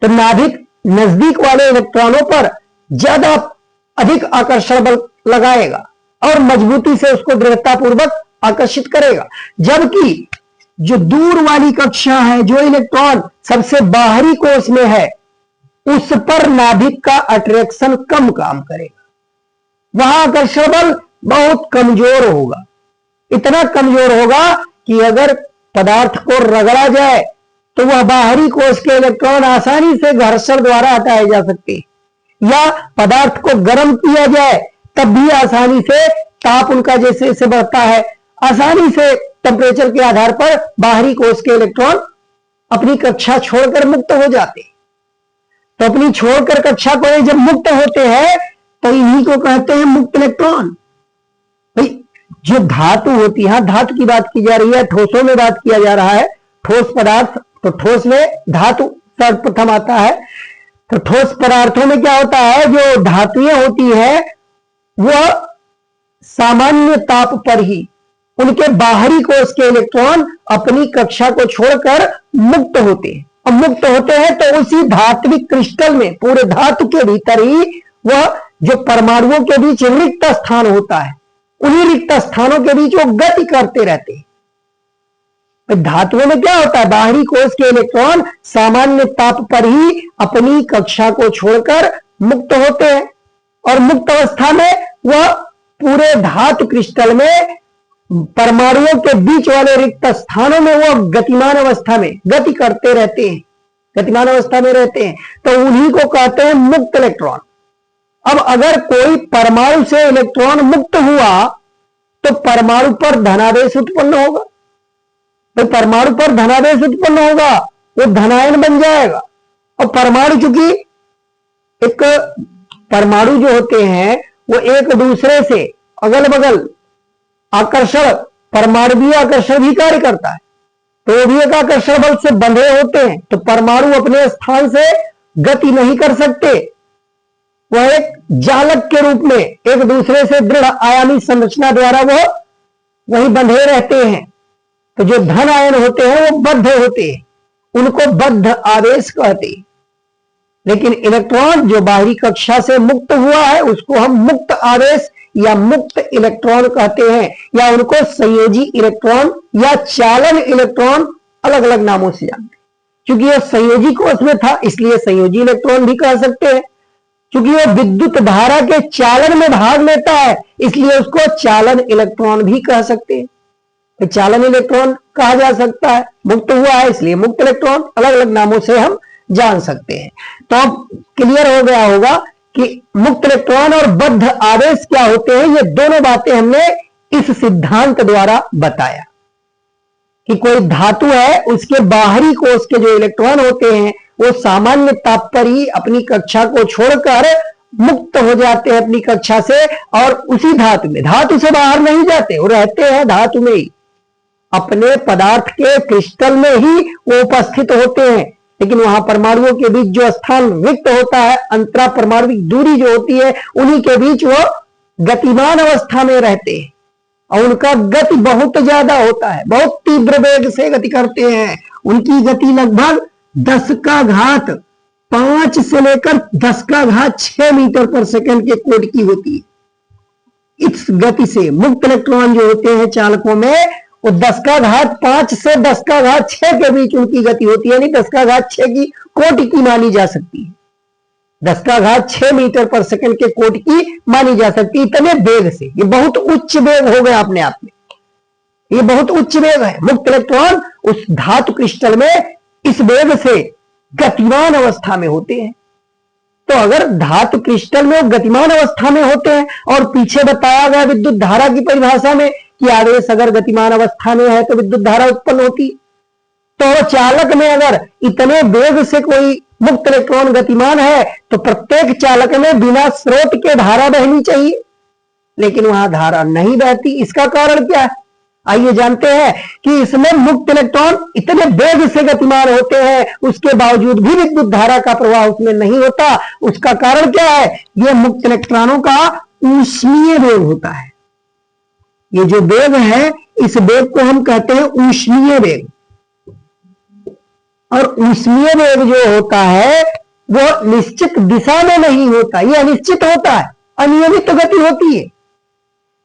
तो नाभिक नजदीक वाले इलेक्ट्रॉनों पर ज्यादा अधिक आकर्षण बल लगाएगा और मजबूती से उसको दृढ़तापूर्वक आकर्षित करेगा, जबकि जो दूर वाली कक्षा है, जो इलेक्ट्रॉन सबसे बाहरी कोष में है, उस पर नाभिक का अट्रैक्शन कम काम करेगा। वहां आकर्षण बल बहुत कमजोर होगा, इतना कमजोर होगा कि अगर पदार्थ को रगड़ा जाए तो वह बाहरी कोष के इलेक्ट्रॉन आसानी से घर्षण द्वारा हटाए जा सकते हैं, या पदार्थ को गर्म किया जाए तब भी आसानी से, ताप उनका जैसे जैसे बढ़ता है, आसानी से टेम्परेचर के आधार पर बाहरी कोष के इलेक्ट्रॉन अपनी कक्षा छोड़कर मुक्त हो जाते हैं। तो अपनी छोड़कर कक्षा को जब मुक्त होते हैं तो इन्हीं को कहते हैं मुक्त इलेक्ट्रॉन। भाई जो धातु होती है, धातु की बात की जा रही है, ठोसों में बात किया जा रहा है, ठोस पदार्थ, तो ठोस में धातु सर्वप्रथम आता है। तो ठोस पदार्थों में क्या होता है, जो धातुएं होती है वह सामान्य ताप पर ही उनके बाहरी कोष के इलेक्ट्रॉन अपनी कक्षा को छोड़कर मुक्त होते हैं। और मुक्त होते हैं तो उसी धात्विक क्रिस्टल में, पूरे धातु के भीतर ही वह जो परमाणुओं के बीच रिक्त स्थान होता है, उन्हीं रिक्त स्थानों के बीच वो गति करते रहते हैं। धातुओं में क्या होता है, बाहरी कोष के इलेक्ट्रॉन सामान्य ताप पर ही अपनी कक्षा को छोड़कर मुक्त होते हैं और मुक्त अवस्था में वह पूरे धातु क्रिस्टल में परमाणुओं के बीच वाले रिक्त स्थानों में वो गतिमान अवस्था में गति करते रहते हैं, गतिमान अवस्था में रहते हैं। तो उन्हीं को कहते हैं मुक्त इलेक्ट्रॉन। अब अगर कोई परमाणु से इलेक्ट्रॉन मुक्त हुआ तो परमाणु पर धनावेश उत्पन्न होगा। तो परमाणु पर धनावेश उत्पन्न होगा, वो धनायन बन जाएगा। और परमाणु, चूंकि एक परमाणु जो होते हैं वो एक दूसरे से अगल बगल आकर्षण, परमाणुीय आकर्षण भी कार्य करता है, तो वो भी एक आकर्षण बल से बंधे होते हैं। तो परमाणु अपने स्थान से गति नहीं कर सकते, वह एक जालक के रूप में एक दूसरे से दृढ़ आयामी संरचना द्वारा वह वहीं बंधे रहते हैं। तो जो धन आयन होते हैं वो बद्ध होते हैं, उनको बद्ध आवेश कहते हैं। लेकिन इलेक्ट्रॉन जो बाहरी कक्षा से मुक्त हुआ है उसको हम मुक्त आवेश या मुक्त इलेक्ट्रॉन कहते हैं, या उनको संयोजी इलेक्ट्रॉन या चालन इलेक्ट्रॉन अलग अलग नामों से जानते हैं। क्योंकि यह संयोजी कोष में था इसलिए संयोजी इलेक्ट्रॉन भी कह सकते हैं। क्योंकि यह विद्युत धारा के चालन में भाग लेता है इसलिए उसको चालन इलेक्ट्रॉन भी कह सकते हैं। तो चालन इलेक्ट्रॉन कहा जा सकता है, मुक्त हुआ है इसलिए मुक्त इलेक्ट्रॉन, अलग अलग नामों से हम जान सकते हैं। तो अब क्लियर हो गया होगा कि मुक्त इलेक्ट्रॉन और बद्ध आवेश क्या होते हैं। ये दोनों बातें हमने इस सिद्धांत द्वारा बताया कि कोई धातु है, उसके बाहरी कोष के जो इलेक्ट्रॉन होते हैं वो सामान्य ताप पर ही अपनी कक्षा को छोड़कर मुक्त हो जाते हैं अपनी कक्षा से, और उसी धातु में, धातु से बाहर नहीं जाते, वो रहते हैं धातु में ही, अपने पदार्थ के क्रिस्टल में ही वो उपस्थित होते हैं। लेकिन वहां परमाणुओं के बीच जो स्थान रिक्त होता है, अंतरा परमाणुविक दूरी जो होती है, उन्हीं के बीच वो गतिमान अवस्था में रहते हैं और उनका गति बहुत ज्यादा होता है, बहुत तीव्र वेग से गति करते हैं। उनकी गति लगभग 10 का घात 5 से लेकर 10 का घात 6 मीटर पर सेकंड के कोड की होती है। इस गति से मुक्त इलेक्ट्रॉन जो होते हैं चालकों में, वो 10 का घात 5 से 10 का घात 6 के बीच उनकी गति होती है, यानी 10 का घात 6 की कोटि की मानी जा सकती है। 10 का घात 6 मीटर पर सेकंड के कोटि की मानी जा सकती है, इतने वेग से। ये बहुत उच्च वेग हो गया अपने आप में, ये बहुत उच्च वेग है। मुक्त इलेक्ट्रॉन उस धातु क्रिस्टल में इस वेग से गतिमान अवस्था में होते हैं। तो अगर धातु क्रिस्टल में गतिमान अवस्था में होते हैं और पीछे बताया गया विद्युत धारा की परिभाषा में कि आवेश अगर गतिमान अवस्था में है तो विद्युत धारा उत्पन्न होती, तो चालक में अगर इतने वेग से कोई मुक्त इलेक्ट्रॉन गतिमान है तो प्रत्येक चालक में बिना स्रोत के धारा बहनी चाहिए, लेकिन वहां धारा नहीं बहती। इसका कारण क्या है, आइए जानते हैं कि इसमें मुक्त इलेक्ट्रॉन इतने वेग से गतिमान होते हैं, उसके बावजूद भी विद्युत धारा का प्रवाह उसमें नहीं होता। उसका कारण क्या है, यह मुक्त इलेक्ट्रॉनों का ऊष्मीय वेग होता है। ये जो वेग है, इस वेग को हम कहते हैं ऊष्मीय वेग। और ऊष्मीय वेग जो होता है वो निश्चित दिशा में नहीं होता, ये अनिश्चित होता है, अनियमित गति होती है।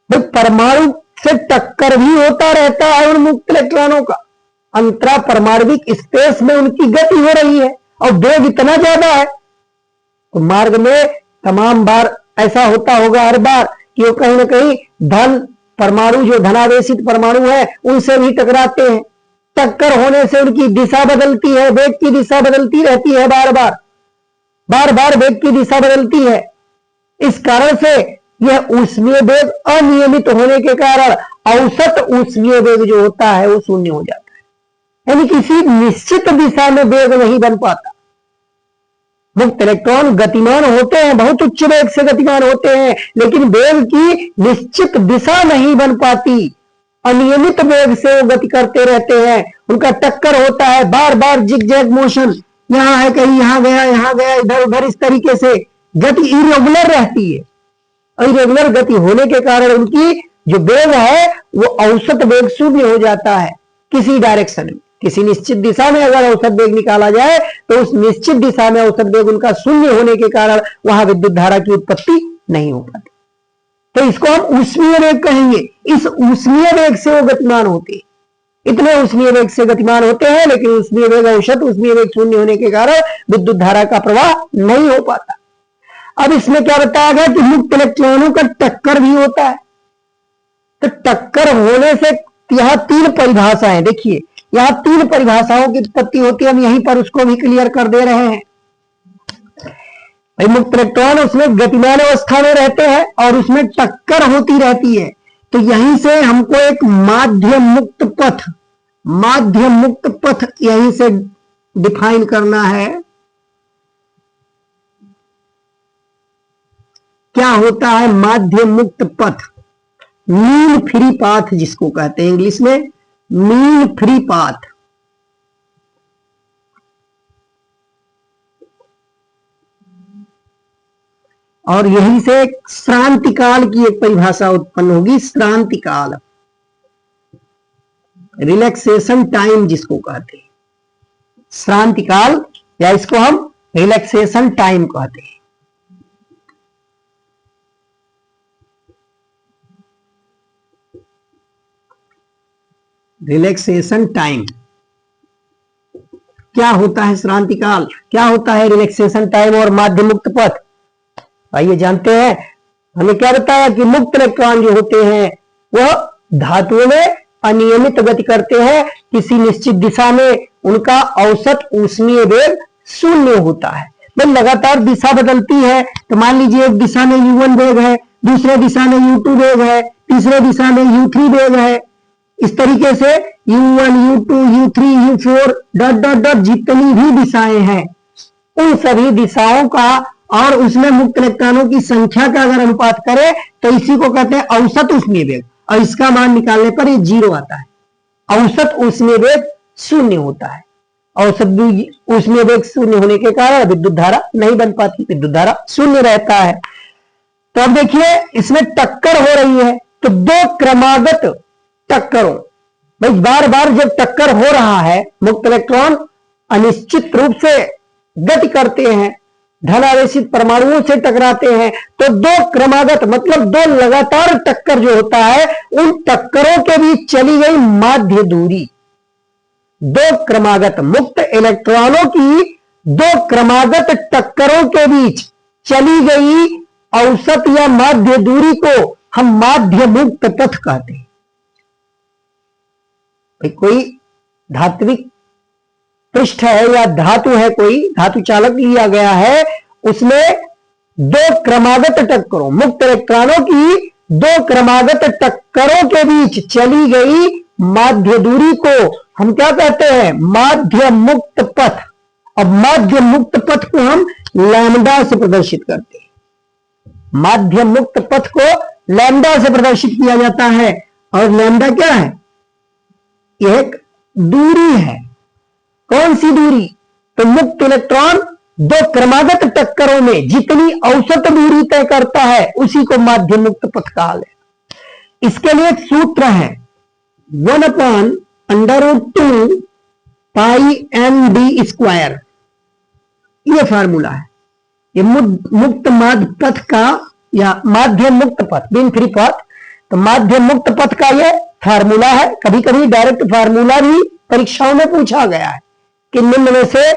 तो परमाणु से टक्कर भी होता रहता है उन मुक्त इलेक्ट्रॉनों का, अंतरा परमाणुविक स्पेस में उनकी गति हो रही है और वेग इतना ज्यादा है। तो मार्ग में तमाम बार ऐसा होता होगा हर बार कि वो कहीं ना कहीं धन परमाणु, जो धनावेशित परमाणु है, उनसे भी टकराते हैं। टक्कर होने से उनकी दिशा बदलती है, वेग की दिशा बदलती रहती है, बार बार वेग की दिशा बदलती है। इस कारण से यह ऊष्मीय वेग अनियमित होने के कारण औसत ऊष्मीय वेग जो होता है वो शून्य हो जाता है, यानी किसी निश्चित दिशा में वेग नहीं बन पाता। मुक्त इलेक्ट्रॉन गतिमान होते हैं, बहुत उच्च वेग से गतिमान होते हैं, लेकिन वेग की निश्चित दिशा नहीं बन पाती, अनियमित वेग से वो गति करते रहते हैं। उनका टक्कर होता है, बार बार जिग-जैग मोशन, यहां है कहीं यहां गया इधर उधर, इस तरीके से गति इरेगुलर रहती है। इरेगुलर गति होने के कारण उनकी जो वेग है वो औसत वेग शून्य हो जाता है किसी डायरेक्शन में। किसी निश्चित दिशा में अगर औसत वेग निकाला जाए तो उस निश्चित दिशा में औसत वेग उनका शून्य होने के कारण वहां विद्युत धारा की उत्पत्ति नहीं हो पाती। तो इसको हम ऊष्मीय वेग कहेंगे। इस ऊष्मीय वेग से वो गतिमान होते हैं, इतने ऊष्मीय वेग से गतिमान होते हैं, लेकिन ऊष्मीय वेग औसत ऊष्मीय वेग शून्य होने के कारण विद्युत धारा का प्रवाह नहीं हो पाता। अब इसमें क्या बताया गया कि मुक्त इलेक्ट्रॉनों का टक्कर भी होता है। तो टक्कर होने से यहां 3 परिभाषाएं, देखिए यहां 3 परिभाषाओं की उत्पत्ति होती है, हम यहीं पर उसको भी क्लियर कर दे रहे हैं। मुक्त इलेक्ट्रॉन उसमें गतिमान अवस्था में रहते हैं और उसमें टक्कर होती रहती है। तो यहीं से हमको एक माध्य मुक्त पथ यहीं से डिफाइन करना है। क्या होता है माध्य मुक्त पथ? मीन फ्री पाथ जिसको कहते हैं इंग्लिश में, मीन फ्री पाथ। और यहीं से श्रांति काल की एक परिभाषा उत्पन्न होगी, श्रांति काल, रिलैक्सेशन टाइम जिसको कहते हैं, श्रांति काल, या इसको हम रिलैक्सेशन टाइम कहते हैं। रिलैक्सेशन टाइम क्या होता है? श्रांति काल क्या होता है? रिलैक्सेशन टाइम और माध्य मुक्त पथ, आइए जानते हैं। हमें क्या बताया कि मुक्त इलेक्ट्रॉन जो होते हैं वह धातुओं में अनियमित गति करते हैं, किसी निश्चित दिशा में उनका औसत ऊष्मीय वेग 0 होता है। भाई लगातार दिशा बदलती है, तो मान लीजिए एक दिशा में u1 वेग है, दूसरे दिशा में u2 वेग है, तीसरे दिशा में u3 वेग है। इस तरीके से u1, u2, u3, u4 dot dot dot जितनी भी दिशाएं हैं उन सभी दिशाओं का और उसमें मुक्त इलेक्ट्रॉनों की संख्या का अगर अनुपात करें तो इसी को कहते हैं औसत ऊष्मीय वेग, और इसका मान निकालने पर ये 0 आता है। औसत ऊष्मीय वेग 0 होता है। औसत ऊष्मीय वेग 0 होने के कारण विद्युत धारा नहीं बन पाती, विद्युत धारा 0 रहता है। तो अब देखिए इसमें टक्कर हो रही है, तो 2 क्रमागत टक्करों, भाई बार बार जब टक्कर हो रहा है, मुक्त इलेक्ट्रॉन अनिश्चित रूप से गति करते हैं, धनावेशित परमाणुओं से टकराते हैं, तो 2 क्रमागत मतलब 2 लगातार टक्कर जो होता है, उन टक्करों के बीच चली गई माध्य दूरी, 2 क्रमागत मुक्त इलेक्ट्रॉनों की 2 क्रमागत टक्करों के बीच चली गई औसत या माध्य दूरी को हम माध्य मुक्त पथ कहते हैं। कोई धात्विक पृष्ठ है या धातु है, कोई धातु चालक लिया गया है, उसमें 2 क्रमागत टक्करों, मुक्त इलेक्ट्रॉनों की 2 क्रमागत टक्करों के बीच चली गई माध्य दूरी को हम क्या कहते हैं? माध्य मुक्त पथ। अब माध्य मुक्त पथ को हम लैम्डा से प्रदर्शित करते हैं। माध्य मुक्त पथ को लैम्डा से प्रदर्शित किया जाता है, और लैम्डा क्या है? यह एक दूरी है। कौन सी दूरी? तो मुक्त इलेक्ट्रॉन 2 क्रमागत टक्करों में जितनी औसत दूरी तय करता है उसी को माध्य मुक्त पथ कहा है। इसके लिए एक सूत्र है, 1/√2 पाई md²। यह फार्मूला है, ये मुक्त माध्य पथ का या माध्य मुक्त पथ, बीम फ्री पथ, तो माध्य मुक्त पथ का यह फार्मूला है। कभी कभी डायरेक्ट फार्मूला भी परीक्षाओं में पूछा गया है कि निम्न में से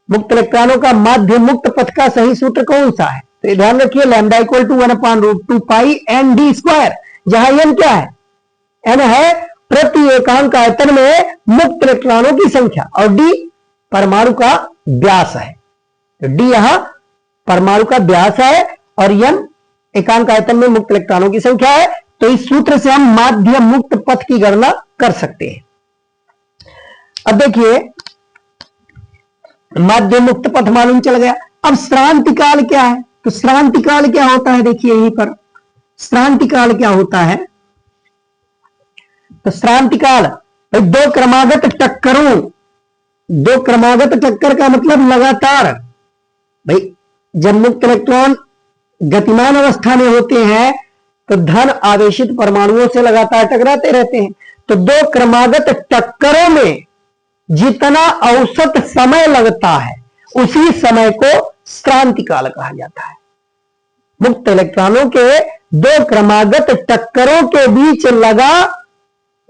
मुक्त इलेक्ट्रॉनों का माध्य मुक्त पथ का सही सूत्र कौन सा है? तो ये ध्यान रखिए, lambda equal to 1/√2 pi md², जहां n क्या है? n है प्रति एकांक आयतन में मुक्त इलेक्ट्रॉनों की संख्या, और d परमाणु का व्यास है। तो d यहां परमाणु का व्यास है और n एकांक आयतन में मुक्त इलेक्ट्रॉनों की संख्या है। तो इस सूत्र से हम माध्य मुक्त पथ की गणना कर सकते हैं। अब देखिए माध्य मुक्त पथ मालूम चल गया। अब श्रांति काल क्या है? तो श्रांति काल क्या होता है? देखिए यहीं पर श्रांति काल क्या होता है? तो श्रांति काल 2 क्रमागत टक्करों, 2 क्रमागत टक्कर का मतलब लगातार, भाई जब मुक्त इलेक्ट्रॉन गतिमान अवस्था में होते हैं तो धन आवेशित परमाणुओं से लगातार टकराते रहते हैं। तो 2 क्रमागत टक्करों में जितना औसत समय लगता है उसी समय को श्रांति काल कहा जाता है। मुक्त इलेक्ट्रॉनों के 2 क्रमागत टक्करों के बीच लगा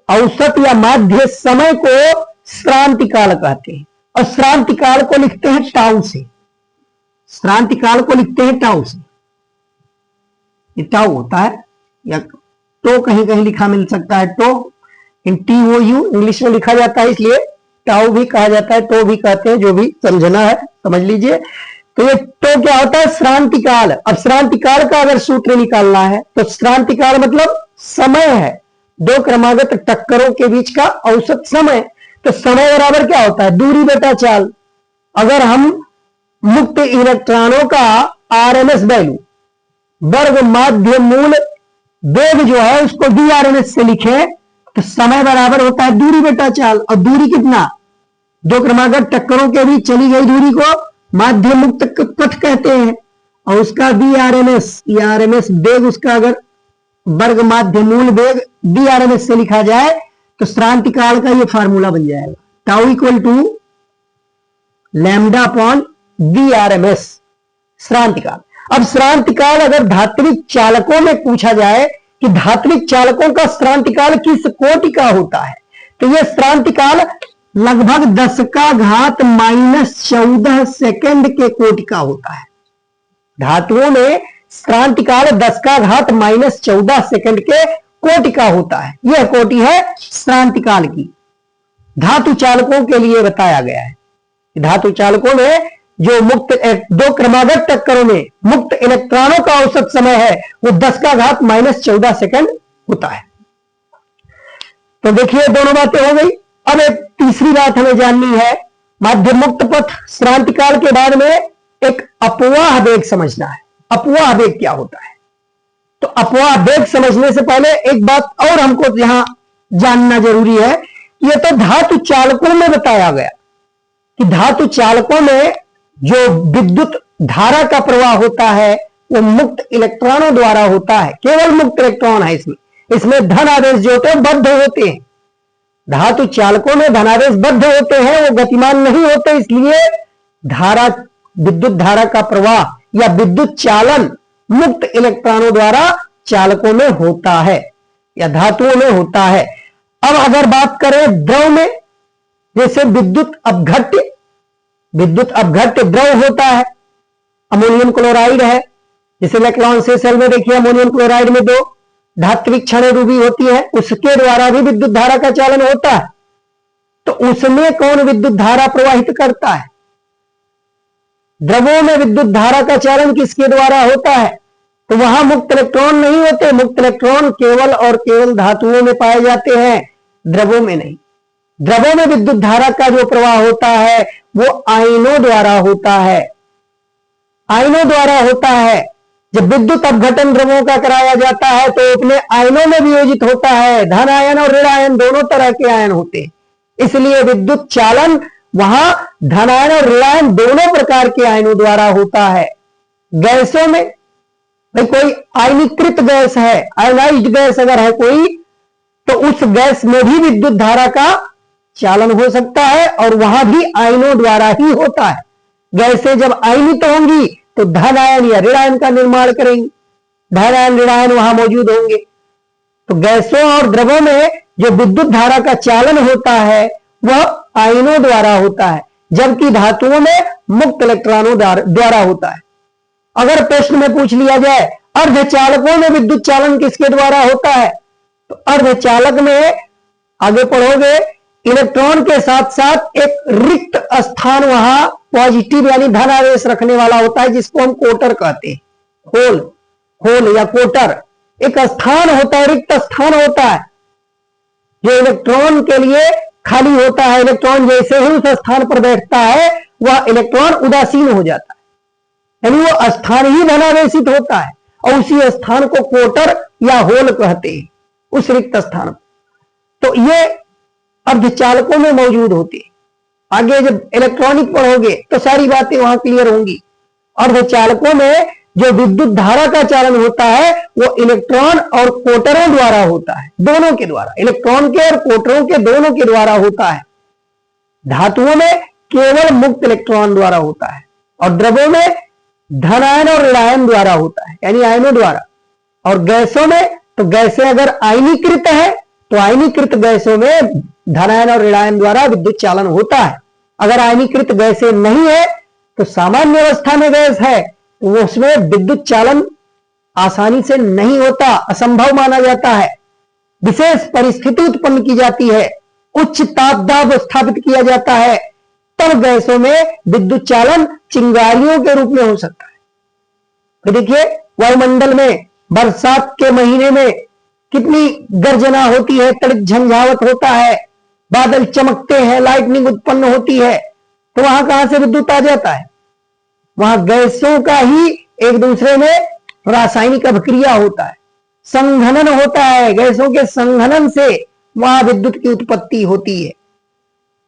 औसत या माध्य समय को श्रांति काल कहते हैं, और श्रांति काल को लिखते हैं टाउ से। श्रांति काल को लिखते हैं टाउ से, ये टाउ होता है, या तो कहीं कहीं लिखा मिल सकता है, तो इन TOU इंग्लिश में लिखा जाता है, इसलिए टाउ भी कहा जाता है, तो भी कहते हैं, जो भी समझना है समझ लीजिए। तो ये क्या होता है? श्रांति काल। अब श्रांति काल का अगर सूत्र निकालना है तो श्रांति काल मतलब समय है, दो क्रमागत टक्करों के बीच का औसत समय। तो समय बराबर क्या होता है, दूरी बटा चाल। अगर हम मुक्त इलेक्ट्रॉनों का आरएमएस वैल्यू, वर्ग माध्य मूल वेग जो है उसको डीआरएमएस से लिखें तो समय बराबर होता है दूरी बटा चाल। और दूरी कितना, दो क्रमागत टक्करों के बीच चली गई दूरी को माध्य मुक्त पथ कहते हैं। और उसका डीआरएमएस वेग, उसका अगर वर्ग माध्य मूल वेग डीआरएमएस से लिखा जाए तो श्रांति काल का ये फार्मूला बन जाएगा, tau equal to lambda upon DRMS, श्रांति काल। अब श्रांति काल अगर धात्विक चालकों में पूछा जाए कि धात्विक चालकों का श्रांति काल किस कोटि का होता है, तो यह श्रांति काल लगभग 10 का घात -14 सेकंड के कोटि का होता है। धातुओं में श्रांति काल 10 का घात -14 सेकंड के कोटि का होता है। यह कोटि है श्रांति काल की। धातु चालकों के लिए बताया गया है। धातु चालकों में जो मुक्त दो क्रमागत टक्करों में मुक्त इलेक्ट्रॉनों का औसत समय है वो 10 का घात -14 सेकंड होता है। तो देखिए दोनों बातें हो गई। अब एक तीसरी बात हमें जाननी है, माध्य मुक्त पथ श्रांति काल के बाद में एक अपवाह वेग समझना है। अपवाह वेग क्या होता है, तो अपवाह वेग समझने से पहले एक बात और हमको यहां जानना जरूरी है। यह तो धातु चालकों में बताया गया कि धातु चालकों में जो विद्युत धारा का प्रवाह होता है वो मुक्त इलेक्ट्रॉनों द्वारा होता है। केवल मुक्त इलेक्ट्रॉन है इसमें धन आवेश जो होते हैं बद्ध होते हैं। धातु चालकों में धनावेश बद्ध होते हैं, वो गतिमान नहीं होते, इसलिए धारा, विद्युत धारा का प्रवाह या विद्युत चालन मुक्त इलेक्ट्रॉनों द्वारा चालकों में होता है या धातुओं में होता है। अब अगर बात करें द्रव में, जैसे विद्युत अपघट्य द्रव होता है, अमोनियम क्लोराइड है, जैसे इलेक्ट्रॉन से सेल में देखिए अमोनियम क्लोराइड में दो धात्विक क्षण रूबी होती है, उसके द्वारा भी विद्युत धारा का चालन होता है। तो उसमें कौन विद्युत धारा प्रवाहित करता है, द्रवों में विद्युत धारा का चालन किसके द्वारा होता है, तो वहां मुक्त इलेक्ट्रॉन नहीं होते। मुक्त इलेक्ट्रॉन केवल और केवल धातुओं में पाए जाते हैं, द्रवों में नहीं। द्रवों में विद्युत धारा का जो प्रवाह होता है वो आयनों द्वारा होता है, आयनों द्वारा होता है। जब विद्युत अपघटन द्रवों का कराया जाता है तो अपने आयनों में वियोजित होता है, धन आयन और ऋण आयन दोनों तरह के आयन होते हैं, इसलिए विद्युत चालन वहां धन आयन और ऋण आयन दोनों प्रकार के आयनों द्वारा होता है। गैसों में भाई कोई आयनीकृत गैस है, आयोनाइज्ड गैस अगर है कोई, तो उस गैस में भी विद्युत धारा का चालन हो सकता है और वहां भी आयनों द्वारा ही होता है। गैसें जब आयनित होंगी तो धन आयन या ऋण आयन का निर्माण करेंगी, धन आयन ऋण आयन वहां मौजूद होंगे। तो गैसों और द्रवों में जो विद्युत धारा का चालन होता है वह आयनों द्वारा होता है, जबकि धातुओं में मुक्त इलेक्ट्रॉनों द्वारा होता है। अगर प्रश्न में पूछ लिया जाए अर्धचालकों में विद्युत चालन किसके द्वारा होता है, तो अर्धचालक में आगे पढ़ोगे इलेक्ट्रॉन के साथ साथ एक रिक्त स्थान वहां पॉजिटिव यानी धन आवेश रखने वाला होता है, जिसको हम कोटर कहते हैं। होल या कोटर एक स्थान होता है, रिक्त स्थान होता है जो इलेक्ट्रॉन के लिए खाली होता है। इलेक्ट्रॉन जैसे ही उस स्थान पर बैठता है वह इलेक्ट्रॉन उदासीन हो जाता है, यानी वो स्थान ही धनावेशित होता है और उसी स्थान को कोटर या होल कहते हैं, उस रिक्त स्थान को। तो ये अर्धचालकों में मौजूद होते हैं। आगे जब इलेक्ट्रॉनिक पढ़ोगे तो सारी बातें वहां क्लियर होंगी। अर्धचालकों में जो विद्युत धारा का चालन होता है वो इलेक्ट्रॉन और कोटरों द्वारा होता है, दोनों के द्वारा, इलेक्ट्रॉन के और कोटरों के दोनों के द्वारा होता है। धातुओं में केवल मुक्त इलेक्ट्रॉन द्वारा होता है और द्रवों में धन आयन और ऋण आयन द्वारा होता है, यानी आयनों द्वारा। और गैसों में तो गैसें अगर आयनीकृत है तो आयनीकृत गैसों में धन आयन और ऋण आयन द्वारा विद्युत चालन होता है। अगर आयनीकृत गैसें नहीं है तो सामान्य अवस्था में गैस है तो उसमें विद्युत चालन आसानी से नहीं होता, असंभव माना जाता है। विशेष परिस्थिति उत्पन्न की जाती है, उच्च ताप दाब स्थापित किया जाता है, तब गैसों में विद्युत चालन चिंगारियों के रूप में हो सकता है। तो देखिए वायुमंडल में बरसात के महीने में कितनी गर्जना होती है, तड़क झंझावट होता है, बादल चमकते हैं, लाइटनिंग उत्पन्न होती है, तो वहां कहां से विद्युत आ जाता है? वहां गैसों का ही एक दूसरे में रासायनिक अभिक्रिया होता है, संघनन होता है, गैसों के संघनन से वहां विद्युत की उत्पत्ति होती है।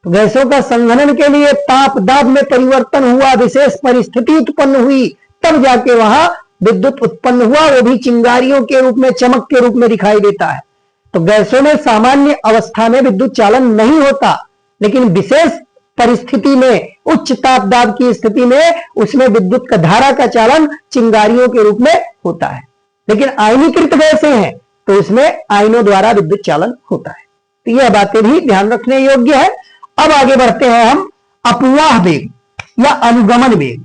तो गैसों का संघनन के लिए ताप दाब में परिवर्तन हुआ, विशेष परिस्थिति उत्पन्न हुई, तब जाके वहां विद्युत उत्पन्न हुआ, वो भी चिंगारियों के रूप में, चमक के रूप में दिखाई देता है। तो गैसों में सामान्य अवस्था में विद्युत चालन नहीं होता, लेकिन विशेष परिस्थिति में, उच्च ताप दाब की स्थिति में, उसमें विद्युत का धारा का चालन चिंगारियों के रूप में होता है। लेकिन आयनीकृत गैसें हैं तो उसमें आयनों द्वारा विद्युत चालन होता है। तो यह बातें भी ध्यान रखने योग्य है। अब आगे बढ़ते हैं हम अपवाह वेग या अनुगमन वेग।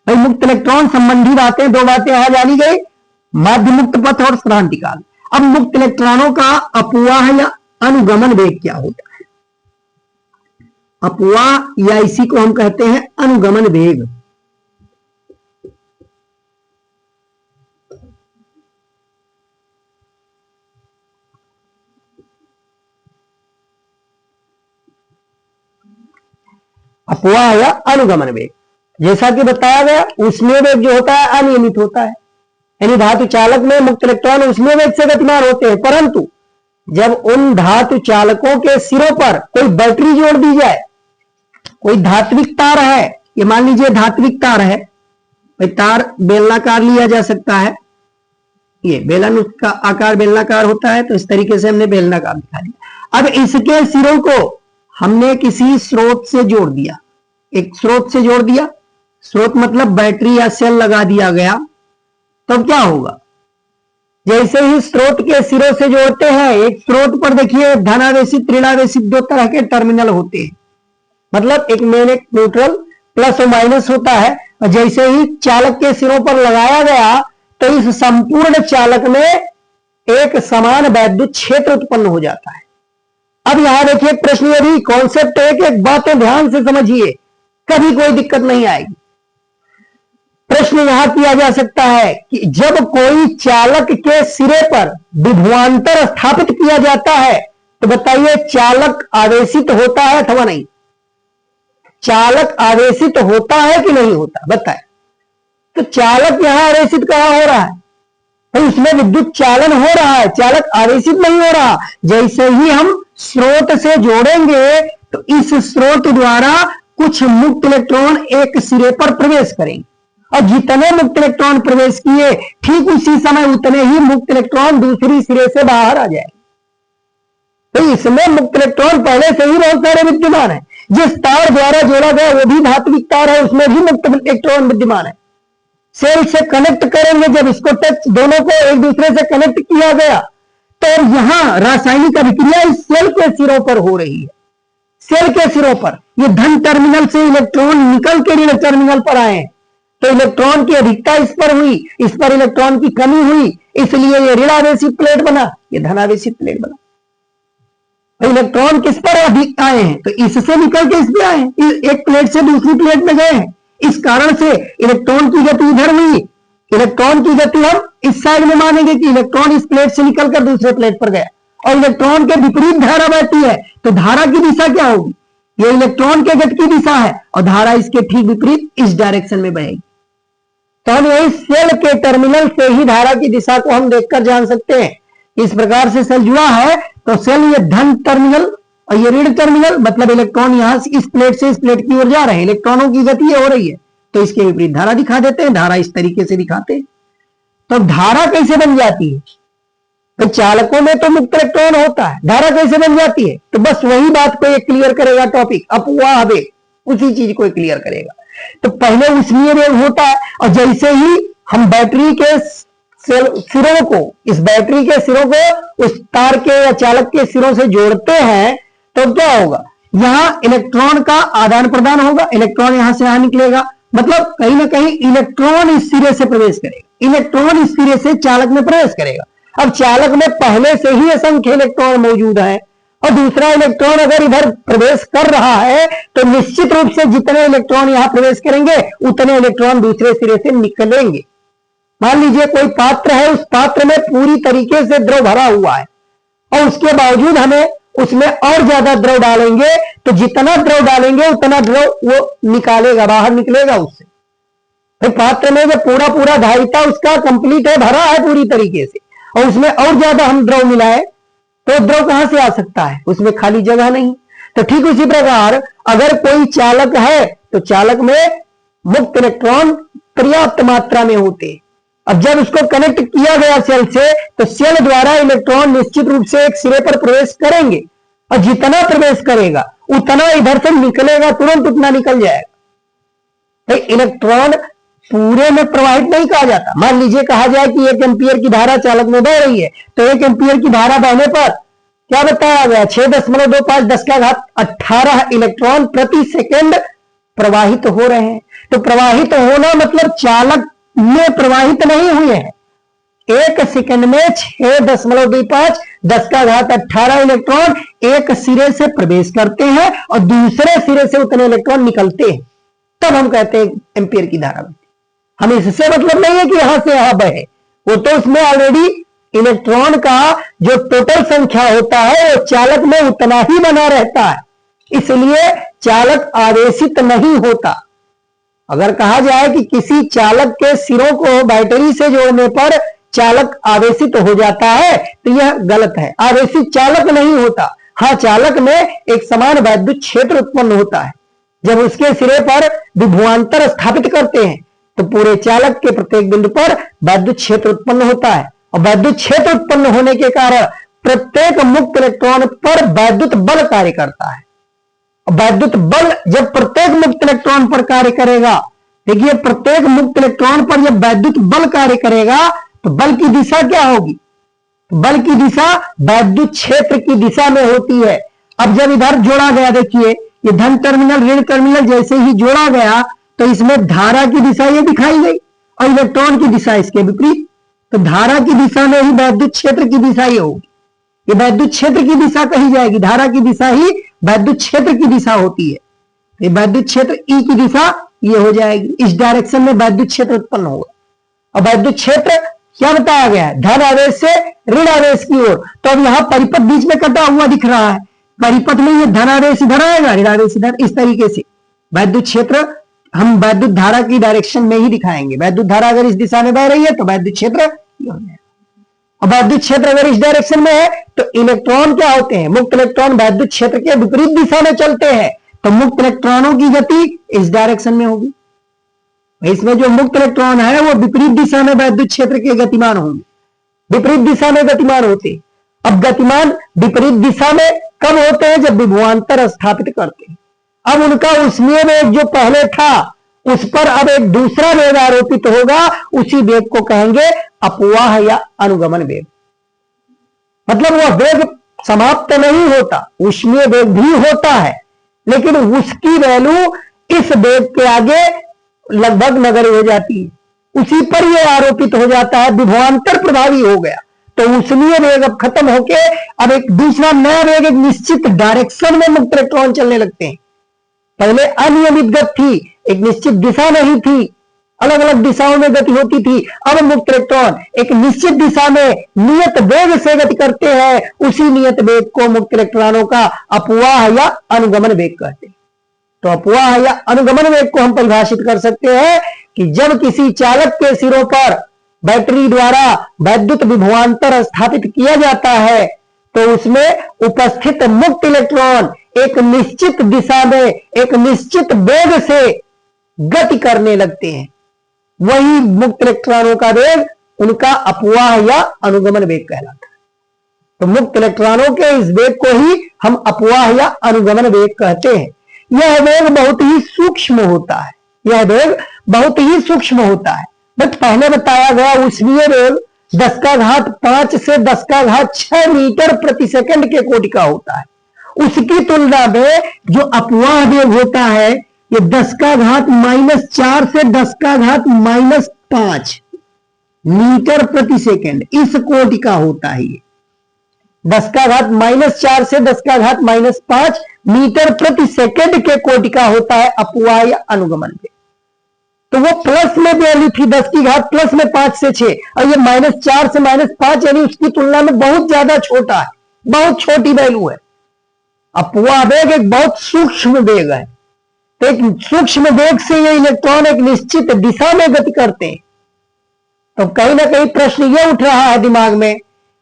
भाई मुक्त इलेक्ट्रॉन संबंधी बातें, दो बातें यहां जानी गई, माध्य मुक्त पथ और श्रांतिकाल। अब मुक्त इलेक्ट्रॉनों का अपवाह या अनुगमन वेग क्या होता है? अपवाह या इसी को हम कहते हैं अनुगमन वेग। अपवाह या अनुगमन वेग, जैसा कि बताया गया, ऊष्मीय वेग जो होता है अनियमित होता है, यानी धातु चालक में मुक्त इलेक्ट्रॉन ऊष्मीय वेग से गतिमान होते हैं, परंतु जब उन धातु चालकों के सिरों पर कोई बैटरी जोड़ दी जाए, कोई धात्विक तार है, ये मान लीजिए धात्विक तार है, भाई तार बेलनाकार लिया जा सकता है, ये बेलन का आकार बेलनाकार होता है, तो इस तरीके से हमने बेलनाकार दिखा दिया। अब इसके सिरों को हमने किसी स्रोत से जोड़ दिया, एक स्रोत से जोड़ दिया, स्रोत मतलब बैटरी या सेल लगा दिया गया, तो क्या होगा? जैसे ही स्रोत के सिरों से जोड़ते हैं, एक स्रोत पर देखिए धनावेशित ऋणावेशित दो तरह के टर्मिनल होते हैं, मतलब एक मेन एक न्यूट्रल, प्लस और माइनस होता है। और जैसे ही चालक के सिरों पर लगाया गया तो इस संपूर्ण चालक में एक समान वैद्युत क्षेत्र उत्पन्न हो जाता है। अब यहां देखिए प्रश्न, यदि कॉन्सेप्ट है कि एक बातें ध्यान से समझिए, कभी कोई दिक्कत नहीं आएगी। प्रश्न यहां किया जा सकता है कि जब कोई चालक के सिरे पर विभवांतर स्थापित किया जाता है तो बताइए चालक आवेशित होता है अथवा नहीं? चालक आवेशित होता है कि नहीं होता, बताए? तो चालक यहां आवेशित कहां हो रहा है? तो उसमें विद्युत चालन हो रहा है, चालक आवेशित नहीं हो रहा। जैसे ही हम स्रोत से जोड़ेंगे तो इस स्रोत द्वारा कुछ मुक्त इलेक्ट्रॉन एक सिरे पर प्रवेश करेंगे, और जितने मुक्त इलेक्ट्रॉन प्रवेश किए ठीक उसी समय उतने ही मुक्त इलेक्ट्रॉन दूसरी सिरे से बाहर आ जाएंगे। तो इसमें मुक्त इलेक्ट्रॉन पहले से ही बहुत सारे विद्यमान है। जिस तार द्वारा जोड़ा गया वो भी धात्विक तार है, उसमें भी मुक्त इलेक्ट्रॉन विद्यमान है। सेल से कनेक्ट करेंगे, जब इसको टच, दोनों को एक दूसरे से कनेक्ट किया गया तो यहां रासायनिक अभिक्रिया इस सेल के सिरों पर हो रही है। सेल के सिरों पर ये धन टर्मिनल से इलेक्ट्रॉन निकल के ऋण टर्मिनल पर आए, तो इलेक्ट्रॉन की अधिकता इस पर हुई, इस पर इलेक्ट्रॉन की कमी हुई, इसलिए ये ऋणावेशित प्लेट बना, ये धनावेशित प्लेट बना। तो इलेक्ट्रॉन किस पर अधिक आए हैं? तो इससे निकल के इस पे आए, एक प्लेट से दूसरी प्लेट में गए हैं। इस कारण से इलेक्ट्रॉन की गति इधर हुई। इलेक्ट्रॉन की गति हम इस साइड में मानेंगे कि इलेक्ट्रॉन इस प्लेट से निकलकर दूसरे प्लेट पर गया, और इलेक्ट्रॉन के विपरीत धारा बहती है, तो धारा की दिशा क्या होगी? ये इलेक्ट्रॉन के गति की दिशा है, और धारा इसके ठीक विपरीत इस डायरेक्शन में बहेगी। तो हम यही सेल के टर्मिनल से ही धारा की दिशा को हम देखकर जान सकते हैं। इस प्रकार से सेल जुड़ा है, तो सेल ये धन टर्मिनल और ये ऋण टर्मिनल, मतलब इलेक्ट्रॉन यहां से इस प्लेट से इस प्लेट की ओर जा रहे हैं, इलेक्ट्रॉनों की गति हो रही है, तो इसके विपरीत धारा दिखा देते हैं। धारा इस तरीके से दिखाते हैं। तो धारा कैसे बन जाती है? तो चालकों में तो मुक्त इलेक्ट्रॉन होता है, धारा कैसे बन जाती है? तो बस वही बात को एक क्लियर करेगा टॉपिक, अपवाह वेग, उसी चीज को क्लियर करेगा। तो पहले ऊष्मीय वेग होता है, और जैसे ही हम बैटरी के सिरों को, इस बैटरी के सिरों को उस तार के या चालक के सिरों से जोड़ते हैं, तो क्या होगा? यहां इलेक्ट्रॉन का आदान प्रदान होगा, इलेक्ट्रॉन यहां से यहां निकलेगा, मतलब कहीं ना कहीं इलेक्ट्रॉन इस सिरे से प्रवेश करेगा, इलेक्ट्रॉन इस सिरे से चालक में प्रवेश करेगा। अब चालक में पहले से ही असंख्य इलेक्ट्रॉन मौजूद है, और दूसरा इलेक्ट्रॉन अगर इधर प्रवेश कर रहा है तो निश्चित रूप से जितने इलेक्ट्रॉन यहां प्रवेश करेंगे उतने इलेक्ट्रॉन दूसरे सिरे से निकलेंगे। मान लीजिए कोई पात्र है, उस पात्र में पूरी तरीके से द्रव भरा हुआ है, और उसके बावजूद हमें उसमें और ज्यादा द्रव डालेंगे, तो जितना द्रव डालेंगे उतना द्रव वो निकालेगा, बाहर निकलेगा उससे। तो पात्र में जो पूरा पूरा धारिता उसका कंप्लीट है, भरा है पूरी तरीके से, और उसमें और ज्यादा हम द्रव मिलाए तो द्रव कहां से आ सकता है, उसमें खाली जगह नहीं। तो ठीक उसी प्रकार अगर कोई चालक है तो चालक में मुक्त इलेक्ट्रॉन पर्याप्त मात्रा में होते हैं। अब जब उसको कनेक्ट किया गया सेल से, तो सेल द्वारा इलेक्ट्रॉन निश्चित रूप से एक सिरे पर प्रवेश करेंगे, और जितना प्रवेश करेगा उतना इधर से निकलेगा, तुरंत उतना निकल जाएगा। तो इलेक्ट्रॉन पूरे में प्रवाहित नहीं कहा जाता। मान लीजिए कहा जाए कि 1 एम्पियर की धारा चालक में बह रही है, तो 1 एम्पियर की धारा बहने पर क्या बताया गया, 6.25 10⁻18 इलेक्ट्रॉन प्रति सेकेंड प्रवाहित हो रहे हैं। तो प्रवाहित होना मतलब चालक में प्रवाहित नहीं हुए हैं। 1 सेकेंड में 6.25 10⁻18 इलेक्ट्रॉन एक सिरे से प्रवेश करते हैं और दूसरे सिरे से उतने इलेक्ट्रॉन निकलते हैं, तब हम कहते हैं एम्पियर की धारा में। हमें इससे मतलब नहीं है कि यहां से यहां बहे, वो तो उसमें ऑलरेडी इलेक्ट्रॉन का जो टोटल संख्या होता है वो चालक में उतना ही बना रहता है, इसलिए चालक आवेशित नहीं होता। अगर कहा जाए कि किसी चालक के सिरों को बैटरी से जोड़ने पर चालक आवेशित हो जाता है, तो यह गलत है। आवेशित चालक नहीं होता। हाँ, चालक में एक समान वैद्युत क्षेत्र उत्पन्न होता है। जब उसके सिरे पर विभवांतर स्थापित करते हैं तो पूरे चालक के प्रत्येक बिंदु पर वैद्युत क्षेत्र उत्पन्न होता है, और वैद्युत क्षेत्र उत्पन्न होने के कारण प्रत्येक मुक्त इलेक्ट्रॉन पर वैद्युत बल कार्य करता है। वैद्युत बल जब प्रत्येक मुक्त इलेक्ट्रॉन पर कार्य करेगा, देखिए प्रत्येक मुक्त इलेक्ट्रॉन पर जब वैद्युत बल कार्य करेगा तो बल की दिशा क्या होगी, बल की दिशा वैद्युत क्षेत्र की दिशा में होती है। अब जब इधर जोड़ा गया, देखिए ये धन टर्मिनल ऋण टर्मिनल जैसे ही जोड़ा गया तो इसमें धारा की दिशा ये दिखाई गई और इलेक्ट्रॉन की दिशा इसके विपरीत। तो धारा की दिशा में ही वैद्युत क्षेत्र की दिशा ये होगी, ये वैद्युत क्षेत्र की दिशा कही जाएगी। धारा की दिशा ही वैद्युत क्षेत्र की दिशा होती है। ये वैद्युत क्षेत्र ई की दिशा ये हो जाएगी, इस डायरेक्शन में वैद्युत क्षेत्र उत्पन्न होगा। और वैद्युत क्षेत्र क्या बताया गया है, धन आवेश से ऋण आवेश की ओर। तो अब यहां परिपथ बीच में कटा हुआ दिख रहा है, परिपथ में ये धन आवेश इधर आएगा, ऋण आवेश इधर, इस तरीके से वैद्युत क्षेत्र हम वैद्युत धारा की डायरेक्शन में ही दिखाएंगे। वैद्युत धारा अगर इस दिशा में बह रही है तो वैद्युत क्षेत्र ये हो जाएगा, और वैद्युत क्षेत्र अगर इस डायरेक्शन में है तो इलेक्ट्रॉन क्या होते हैं, मुक्त इलेक्ट्रॉन वैद्युत क्षेत्र के विपरीत दिशा में चलते हैं, तो मुक्त इलेक्ट्रॉनों की गति इस डायरेक्शन में होगी। इसमें जो मुक्त इलेक्ट्रॉन है वो विपरीत दिशा में वैद्युत क्षेत्र के गतिमान होंगे, विपरीत दिशा में गतिमान होते। अब गतिमान विपरीत दिशा में कब होते हैं, जब विभवांतर स्थापित करते हैं। अब उनका उष्मीय वेग जो पहले था उस पर अब एक दूसरा वेग आरोपित होगा, उसी वेग को कहेंगे अपवाह या अनुगमन वेग। मतलब वह वेग समाप्त नहीं होता, उष्मीय वेग भी होता है, लेकिन उसकी वैल्यू इस वेग के आगे लगभग नगण्य हो जाती है, उसी पर यह आरोपित हो जाता है, विभवांतर प्रभावी हो गया। तो उष्मीय वेग अब खत्म होके अब एक दूसरा नया वेग एक निश्चित डायरेक्शन में मुक्त इलेक्ट्रॉन चलने लगते हैं। पहले अनियमित गति थी, एक निश्चित दिशा नहीं थी, अलग अलग दिशाओं में गति होती थी। अब मुक्त इलेक्ट्रॉन एक निश्चित दिशा में नियत वेग से गति करते हैं, उसी नियत वेग को मुक्त इलेक्ट्रॉनों का अपवाह या अनुगमन वेग कहते हैं। तो अपवाह या अनुगमन वेग को हम परिभाषित कर सकते हैं कि जब किसी चालक के सिरों पर बैटरी द्वारा वैद्युत विभवांतर स्थापित किया जाता है तो उसमें उपस्थित मुक्त इलेक्ट्रॉन एक निश्चित दिशा में एक निश्चित वेग से गति करने लगते हैं। वही मुक्त इलेक्ट्रॉनों का वेग उनका अपवाह या अनुगमन वेग कहलाता है। तो मुक्त इलेक्ट्रॉनों के इस वेग को ही हम अपवाह या अनुगमन वेग कहते हैं। यह वेग बहुत ही सूक्ष्म होता है, यह वेग बहुत ही सूक्ष्म होता है। बट पहले बताया गया उष्मीय वेग 10⁵ से 10⁶ मीटर प्रति सेकंड के कोटि का होता है। उसकी तुलना में जो अपवाह वेग होता है ये 10⁻⁻4 से 10⁻⁻5 मीटर प्रति सेकंड इस कोटि का होता है। ये 10⁻⁻4 से 10⁻⁻5 मीटर प्रति सेकंड के कोटि का होता है अपवाह या अनुगमन वेग। तो वो प्लस में वैल्यू थी 10⁻+5 से 6 और ये -4 से -5 यानी उसकी तुलना में बहुत ज्यादा छोटा है। बहुत छोटी वैल्यू है। अपवाह वेग एक बहुत सूक्ष्म वेग है। तो एक सूक्ष्म वेग से ये इलेक्ट्रॉन एक निश्चित दिशा में गति करते हैं। तो कहीं ना कहीं प्रश्न ये उठ रहा है दिमाग में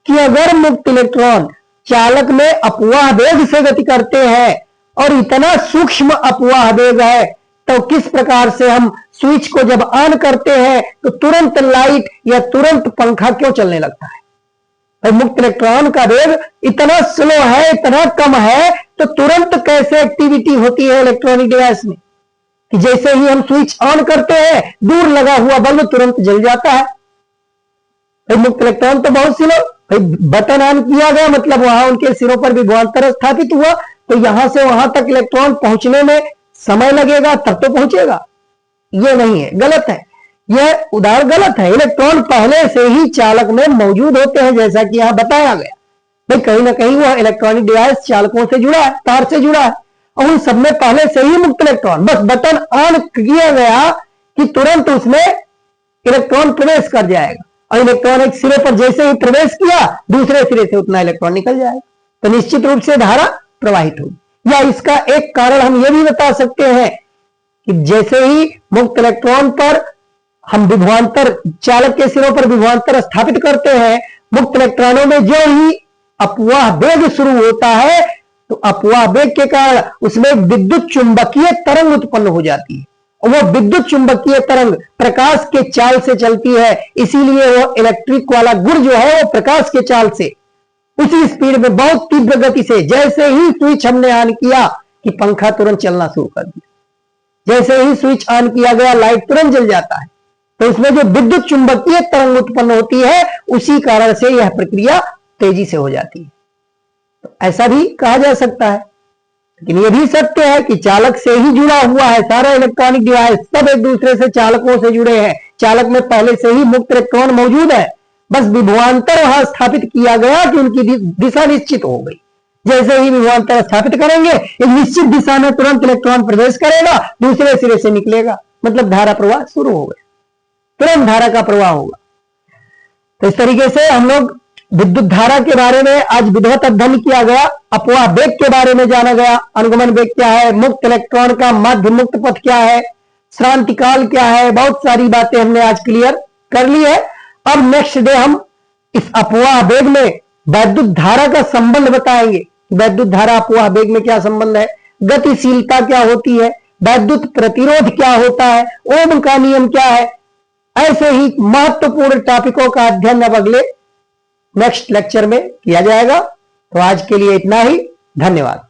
कि अगर मुक्त इलेक्ट्रॉन चालक में अपवाह वेग से गति करते हैं और इतना सूक्ष्म अपवाह वेग है, तो किस प्रकार से हम स्विच को जब ऑन करते हैं तो तुरंत लाइट या तुरंत पंखा क्यों चलने लगता है? तो मुक्त इलेक्ट्रॉन का वेग इतना स्लो है, इतना कम है, तो तुरंत कैसे एक्टिविटी होती है इलेक्ट्रॉनिक डिवाइस में कि जैसे ही हम स्विच ऑन करते हैं दूर लगा हुआ बल्ब तुरंत जल जाता है। तो मुक्त इलेक्ट्रॉन तो बहुत स्लो, बटन ऑन किया गया मतलब वहां उनके सिरों पर विभवांतर स्थापित हुआ, तो यहां से वहां तक इलेक्ट्रॉन पहुंचने में समय लगेगा तब तो पहुंचेगा। यह नहीं है, गलत है, यह उदाहरण गलत है। इलेक्ट्रॉन पहले से ही चालक में मौजूद होते हैं, जैसा कि यहां बताया गया। भाई कहीं ना कहीं वह इलेक्ट्रॉनिक डिवाइस चालकों से जुड़ा है, तार से जुड़ा है, और उन सब में पहले से ही मुक्त इलेक्ट्रॉन, बस बटन ऑन किया गया कि तुरंत उसमें इलेक्ट्रॉन प्रवेश कर जाएगा, और इलेक्ट्रॉन एक सिरे पर जैसे ही प्रवेश किया दूसरे सिरे से उतना इलेक्ट्रॉन निकल जाएगा, तो निश्चित रूप से धारा प्रवाहित होगी। या इसका एक कारण हम यह भी बता सकते हैं कि जैसे ही मुक्त इलेक्ट्रॉन पर हम विभवांतर, चालक के सिरों पर विभवांतर स्थापित करते हैं, मुक्त इलेक्ट्रॉनों में जो ही अपवाह वेग शुरू होता है तो अपवाह वेग के कारण उसमें विद्युत चुंबकीय तरंग उत्पन्न हो जाती है, और वो विद्युत चुंबकीय तरंग प्रकाश के चाल से चलती है, इसीलिए वो इलेक्ट्रिक वाला गुण जो है वो प्रकाश के चाल से उसी स्पीड में बहुत तीव्र गति से, जैसे ही स्विच हमने ऑन किया कि पंखा तुरंत चलना शुरू कर दिया, जैसे ही स्विच ऑन किया गया लाइट तुरंत जल जाता है। तो उसमें जो विद्युत चुंबकीय तरंग उत्पन्न होती है उसी कारण से यह प्रक्रिया तेजी से हो जाती है। तो ऐसा भी कहा जा सकता है, लेकिन यह भी सत्य है कि चालक से ही जुड़ा हुआ है सारा इलेक्ट्रॉनिक डिवाइस, सब एक दूसरे से चालकों से जुड़े हैं। चालक में पहले से ही मुक्त इलेक्ट्रॉन मौजूद है, बस विभवांतर वहां स्थापित किया गया कि उनकी दिशा निश्चित हो गई। जैसे ही विभवांतर स्थापित करेंगे एक निश्चित दिशा में तुरंत इलेक्ट्रॉन प्रवेश करेगा, दूसरे सिरे से निकलेगा, मतलब धारा प्रवाह शुरू हो गया, तुरंत धारा का प्रवाह होगा। तो इस तरीके से हम लोग विद्युत धारा के बारे में आज विधिवत अध्ययन किया गया, अपवाह वेग के बारे में जाना गया, अनुगमन वेग क्या है, मुक्त इलेक्ट्रॉन का माध्य मुक्त पथ क्या है, श्रांतिकाल क्या है, बहुत सारी बातें हमने आज क्लियर कर ली है। अब नेक्स्ट डे हम इस अपवाह वेग में वैद्युत धारा का संबंध बताएंगे। वैद्युत धारा अपवाह वेग में क्या संबंध है, गतिशीलता क्या होती है, वैद्युत प्रतिरोध क्या होता है, ओम का नियम क्या है। ऐसे ही महत्वपूर्ण टॉपिकों का अध्ययन अब अगले नेक्स्ट लेक्चर में किया जाएगा। तो आज के लिए इतना ही, धन्यवाद।